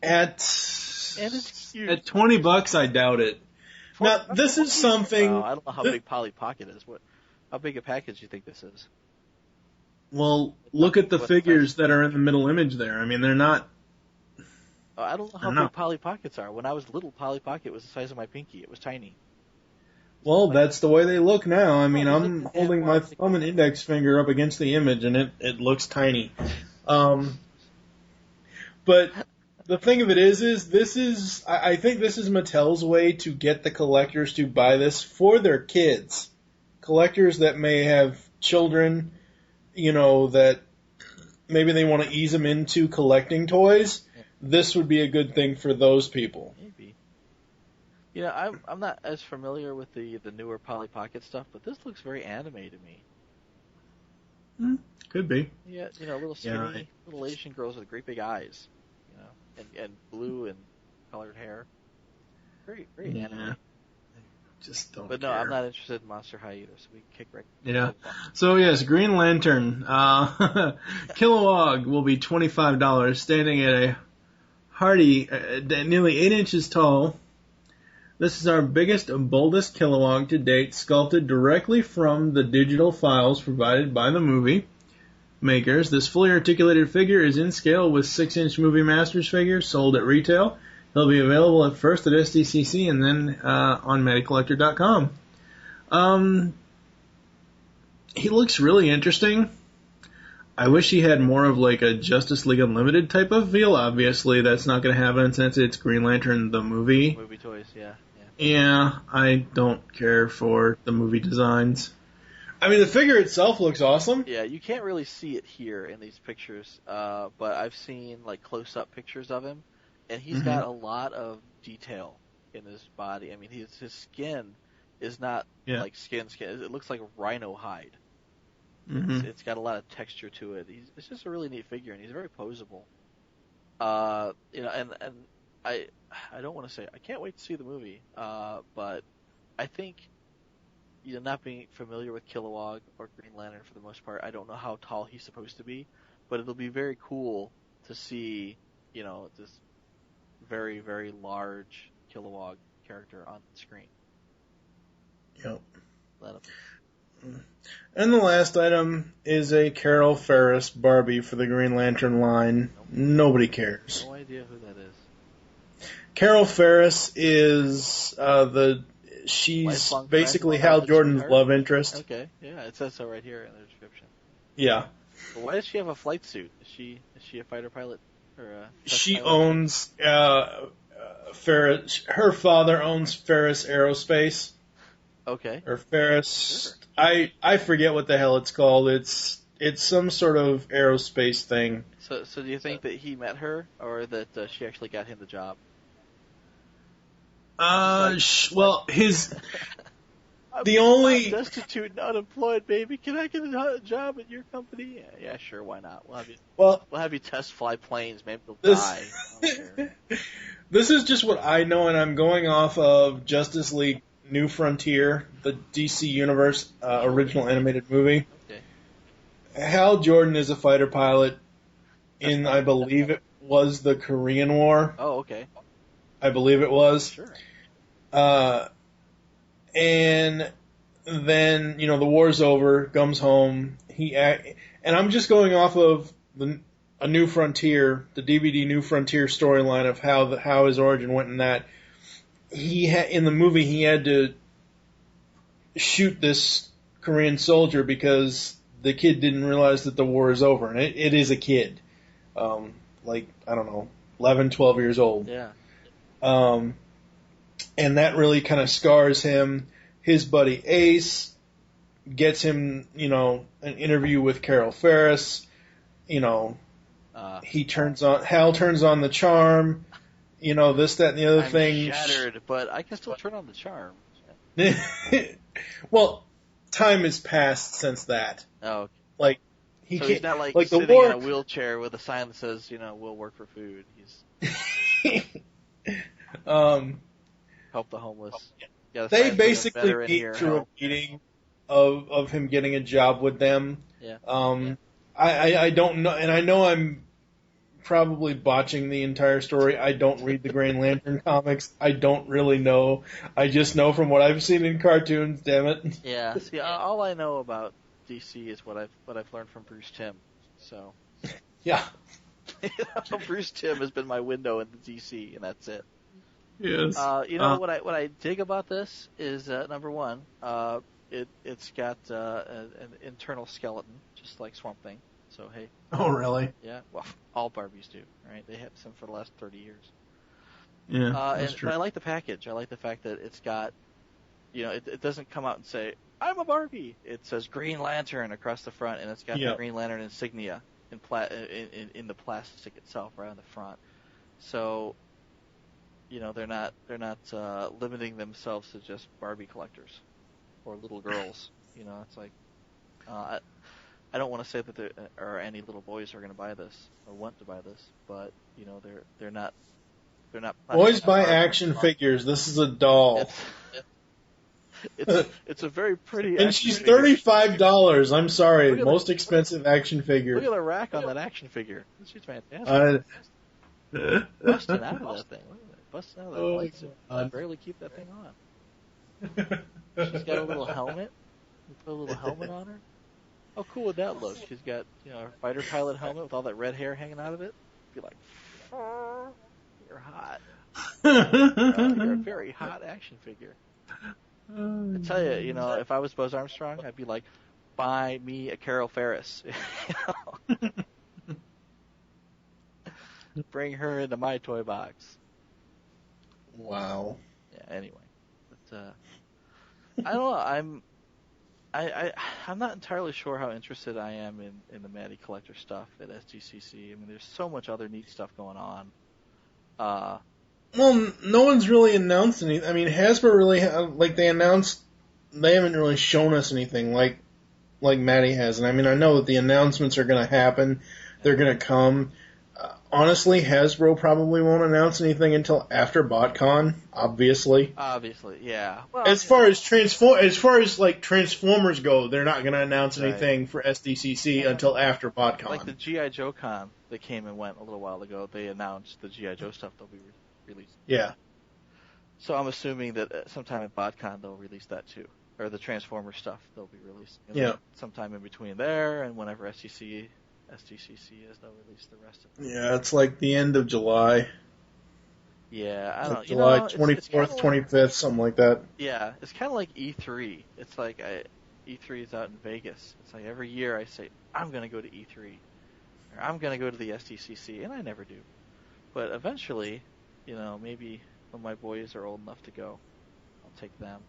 at $20, I doubt it. Now, this is something... I don't know how big Polly Pocket is. How big a package do you think this is? Well, look at the figures that are in the middle image there. I mean, they're not... I don't know how big Polly Pockets are. When I was little, Polly Pocket was the size of my pinky. It was tiny. Well, that's the way they look now. I mean, I'm holding my thumb and index finger up against the image, and it looks tiny. But the thing of it is I think this is Mattel's way to get the collectors to buy this for their kids. collectors that may have children, that maybe they want to ease them into collecting toys, this would be a good thing for those people. Maybe. I'm not as familiar with the newer Polly Pocket stuff, but this looks very anime to me. Could be. Yeah, little skinny, little Asian girls with great big eyes, and blue and colored hair. Great anime. Just don't. But no, care. I'm not interested in Monster High either, so we can kick right. Yeah. So yes, Green Lantern, Kilowog will be $25, standing at a hearty, nearly 8 inches tall. This is our biggest and boldest Kilowog to date, sculpted directly from the digital files provided by the movie makers. This fully articulated figure is in scale with 6-inch Movie Masters figures sold at retail. He'll be available at first at SDCC and then on MediCollector.com. He looks really interesting. I wish he had more of like a Justice League Unlimited type of feel. Obviously, that's not going to happen since it's Green Lantern the movie. Movie toys, yeah. Yeah, I don't care for the movie designs. I mean, the figure itself looks awesome. Yeah, you can't really see it here in these pictures, but I've seen like close-up pictures of him, and he's got a lot of detail in his body. I mean, his skin is not like skin. It looks like a rhino hide. It's got a lot of texture to it. It's just a really neat figure, and he's very posable. And I don't want to say I can't wait to see the movie, but I think not being familiar with Kilowog or Green Lantern for the most part, I don't know how tall he's supposed to be, but it'll be very cool to see this very, very large Kilowog character on the screen. Yep. Let him. And the last item is a Carol Ferris Barbie for the Green Lantern line. Nobody cares. No idea who that is. Carol Ferris is she's basically Hal Jordan's love interest. Okay, yeah, it says so right here in the description. Yeah. But why does she have a flight suit? Is she a fighter pilot or a? She pilot? owns Ferris. Her father owns Ferris Aerospace. Okay. Or Ferris. Sure. I forget what the hell it's called. It's some sort of aerospace thing. So do you think that he met her, or that she actually got him the job? Well, I'm destitute and unemployed, baby. Can I get a job at your company? Yeah, sure. Why not? We'll have you test fly planes. Maybe they'll die. I don't care. This is just what I know, and I'm going off of Justice League New Frontier, the DC Universe original animated movie. Okay. Hal Jordan is a fighter pilot in, I believe it was the Korean War. Oh, okay. I believe it was. Sure. And then, the war's over, comes home, and I'm just going off of a New Frontier, the DVD New Frontier storyline of how his origin went in that. In the movie, he had to shoot this Korean soldier because the kid didn't realize that the war is over. And it is a kid. I don't know, 11, 12 years old. Yeah. And that really kind of scars him. His buddy Ace gets him, an interview with Carol Ferris. Hal turns on the charm. This, that, and the other thing. I'm shattered, but I can still turn on the charm. Well, time has passed since that. Oh, okay. He's not like sitting the war in a wheelchair with a sign that says, we'll work for food. He's help the homeless. They basically meet through a meeting of him getting a job with them. Yeah. I don't know, and I know I'm probably botching the entire story. I don't read the Green Lantern comics. I don't really know. I just know from what I've seen in cartoons. Damn it. Yeah. See, all I know about DC is what I've learned from Bruce Timm. So. Yeah. Bruce Timm has been my window into DC, and that's it. Yes. What I dig about this is number one, it's got an internal skeleton, just like Swamp Thing. So hey. Oh really? Yeah. Well, all Barbies do, right? They have some for the last 30 years. Yeah, that's true. But I like the package. I like the fact that it's got it doesn't come out and say, I'm a Barbie. It says Green Lantern across the front, and it's got the Green Lantern insignia in the plastic itself right on the front. So, they're not limiting themselves to just Barbie collectors or little girls. It's like, I don't want to say that there are any little boys who are going to buy this or want to buy this, but they're not. Boys buy action figures. This is a doll. It's a very pretty. And she's $35. I'm sorry, most expensive action figure. Look at the rack on that action figure. She's fantastic. Busting out of that thing. Look at that. Busting out of that lights. I barely keep that thing on. She's got a little helmet. You put a little helmet on her. How cool would that look? She's got a fighter pilot helmet with all that red hair hanging out of it. Be like, you're hot. You're a very hot action figure. I tell you, if I was Buzz Armstrong, I'd be like, buy me a Carol Ferris. Bring her into my toy box. Wow. Yeah. Anyway, but I don't know. I'm not entirely sure how interested I am in the Matty Collector stuff at SDCC. I mean, there's so much other neat stuff going on. Well, no one's really announced anything. I mean, Hasbro really, they haven't really shown us anything like Matty has. And I mean, I know that the announcements are going to happen. They're going to come. Honestly, Hasbro probably won't announce anything until after BotCon, obviously. Obviously, yeah. Well, as far as Transformers go, they're not going to announce anything for SDCC until after BotCon. Like the G.I. Joe Con that came and went a little while ago, they announced the G.I. Joe stuff they'll be releasing. Yeah. So I'm assuming that sometime at BotCon they'll release that too. Or the Transformers stuff they'll be releasing. Yeah. Sometime in between there and whenever SDCC is, they'll release the rest of it. Yeah, it's like the end of July. Yeah, I don't know. July 24th, 25th, something like that. Yeah, it's kind of like E3. It's like E3 is out in Vegas. It's like every year I say, I'm going to go to E3. Or I'm going to go to the SDCC, and I never do. But eventually, maybe when my boys are old enough to go, I'll take them.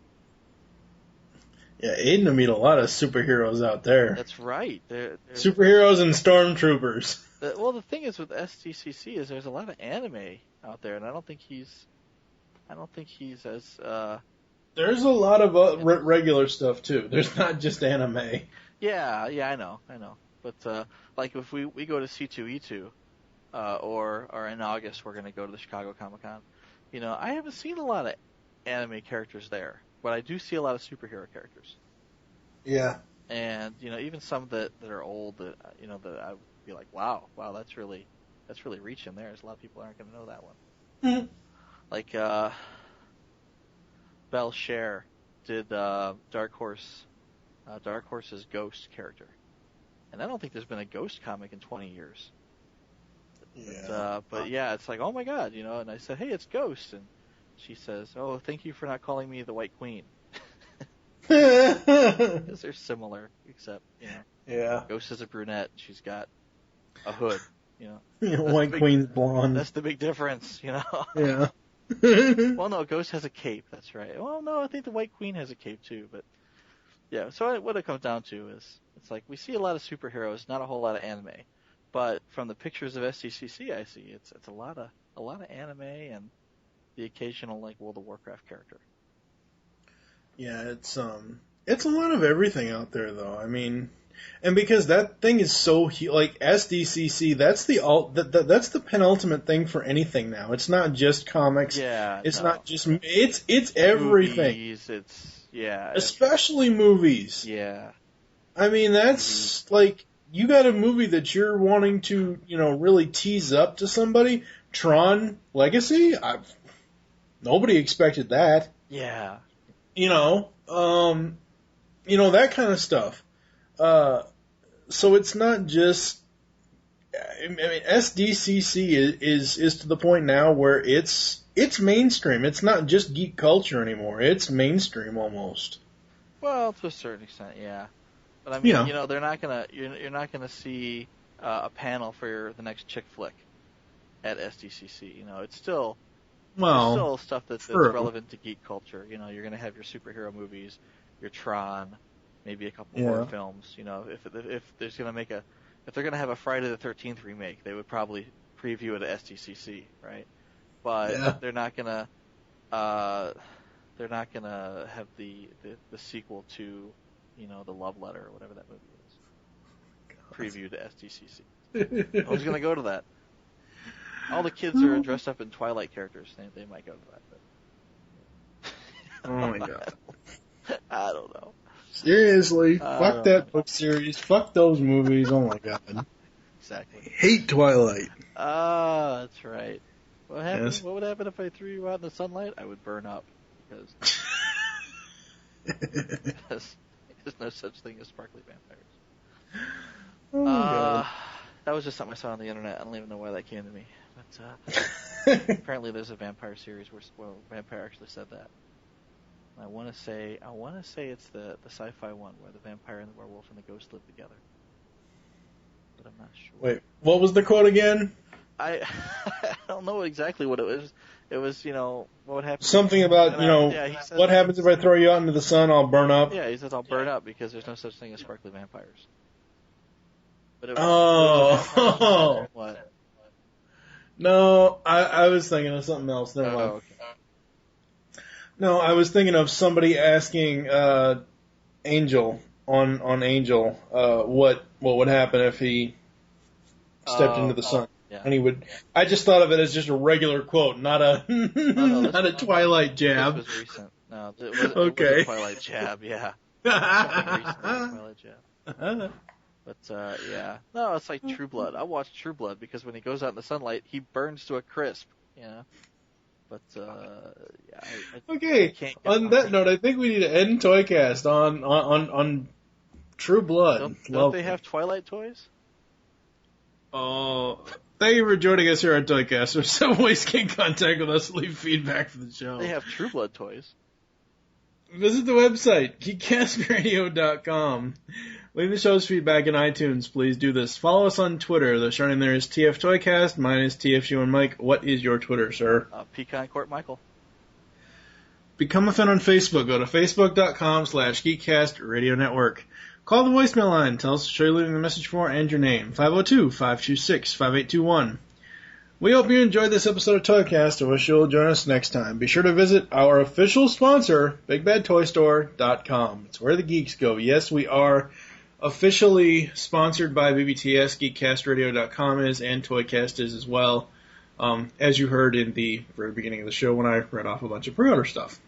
Yeah, Aiden will meet a lot of superheroes out there. That's right. They're superheroes and stormtroopers. Well, the thing is with SDCC is there's a lot of anime out there, and I don't think he's as. There's a lot of regular stuff too. There's not just anime. Yeah, I know. But like if we go to C2E2, or in August we're going to go to the Chicago Comic-Con. I haven't seen a lot of anime characters there, but I do see a lot of superhero characters. Yeah. And even some that are old that that I would be like, wow, that's really reaching there. There's a lot of people aren't going to know that one. Mm-hmm. Like Belle Cher did Dark Horse's Ghost character, and I don't think there's been a Ghost comic in 20 years. Yeah. But yeah, it's like, oh my god, and I said, hey, it's Ghost, and she says, oh, thank you for not calling me the White Queen. Because they're similar, except, yeah. Ghost is a brunette, she's got a hood, White Queen's blonde. That's the big difference, Yeah. Well, no, Ghost has a cape, that's right. Well, no, I think the White Queen has a cape too, but yeah, so what it comes down to is, it's like, we see a lot of superheroes, not a whole lot of anime. But from the pictures of SDCC I see, it's a lot of anime and the occasional like World of Warcraft character. Yeah, it's a lot of everything out there though. I mean, and because that thing is so like SDCC, that's the penultimate thing for anything now. It's not just comics. Yeah, it's not just it's everything. Movies, especially movies. Yeah. I mean, that's like. You got a movie that you're wanting to, really tease up to somebody. Tron Legacy? Nobody expected that. Yeah. That kind of stuff. So it's not just. I mean, SDCC is to the point now where it's mainstream. It's not just geek culture anymore. It's mainstream almost. Well, to a certain extent, yeah. But I mean, they're not gonna. You're not gonna see a panel for the next chick flick at SDCC. It's still Well, still stuff that's true. relevant to geek culture. You know, you're going to have your superhero movies, your Tron, maybe a couple horror films. You know, if there's going to make if they're going to have a Friday the 13th remake, they would probably preview it at SDCC, right? But they're not gonna have the sequel to, you know, the Love Letter or whatever that movie is. Previewed at SDCC. Who's gonna go to that? All the kids are dressed up in Twilight characters. They might go to that. But... Oh my god. I don't know. Seriously, fuck that book series. Fuck those movies. Oh my god. Exactly. Hate Twilight. Ah, that's right. What happened? Yes. What would happen if I threw you out in the sunlight? I would burn up because there's no such thing as sparkly vampires. Oh my god. That was just something I saw on the internet. I don't even know why that came to me. But apparently there's a vampire series where vampire actually said that. I want to say it's the sci-fi one where the vampire and the werewolf and the ghost live together. But I'm not sure. Wait, what was the quote again? I don't know exactly what it was. It was, you know, what would happen. Something about, you know, says, what happens if I throw you out into the sun? I'll burn up. Yeah, he says I'll burn up because there's no such thing as sparkly vampires. But what? No, I was thinking of something else. Never mind. Okay. No, I was thinking of somebody asking Angel on Angel what would happen if he stepped into the sun. Yeah. And he would. I just thought of it as just a regular quote, not a not a Twilight jab. This was recent. No, it was a Twilight jab. Yeah. Twilight jab. But yeah, no, it's like True Blood. I watched True Blood because when he goes out in the sunlight, he burns to a crisp. You know. But yeah. Okay. On that note, I think we need to end ToyCast on True Blood. Don't they have Twilight toys? Oh, thank you for joining us here on ToyCast. There's some ways to get in contact with us, leave feedback for the show. They have True Blood toys. Visit the website, geekcastradio.com. Leave the show's feedback in iTunes. Please do this. Follow us on Twitter. The show name there is TF ToyCast. Mine is TFG1Mike. What is your Twitter, sir? PecanCtMichael. Become a fan on Facebook. Go to facebook.com/GeekCastRadioNetwork. Call the voicemail line. Tell us who you're leaving the message for and your name. 502-526-5821. We hope you enjoyed this episode of ToyCast and wish you'll join us next time. Be sure to visit our official sponsor, BigBadToyStore.com. It's where the geeks go. Yes, we are officially sponsored by BBTS. GeekCastRadio.com is, and ToyCast is as well. As you heard in the very beginning of the show when I read off a bunch of pre-order stuff.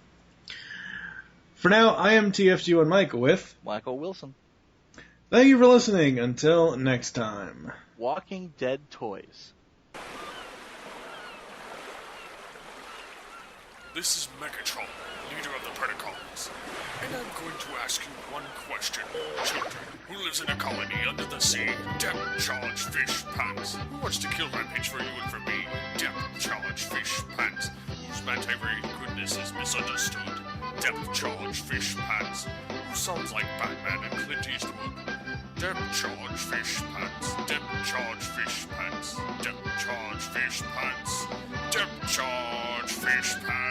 For now, I am TFG1Mike with Michael Wilson. Thank you for listening. Until next time. Walking Dead toys. This is Megatron, leader of the Predacons, and I'm going to ask you one question. Children who lives in a colony under the sea, depth charge fish pants. Who wants to kill Rampage for you and for me? Depth charge fish pants. Whose anti-very goodness is misunderstood? Depth charge fish pants. Who sounds like Batman and Clint Eastwood? Depth charge fish pants. Depth charge fish pants. Depth charge fish pants. Depth charge fish pants.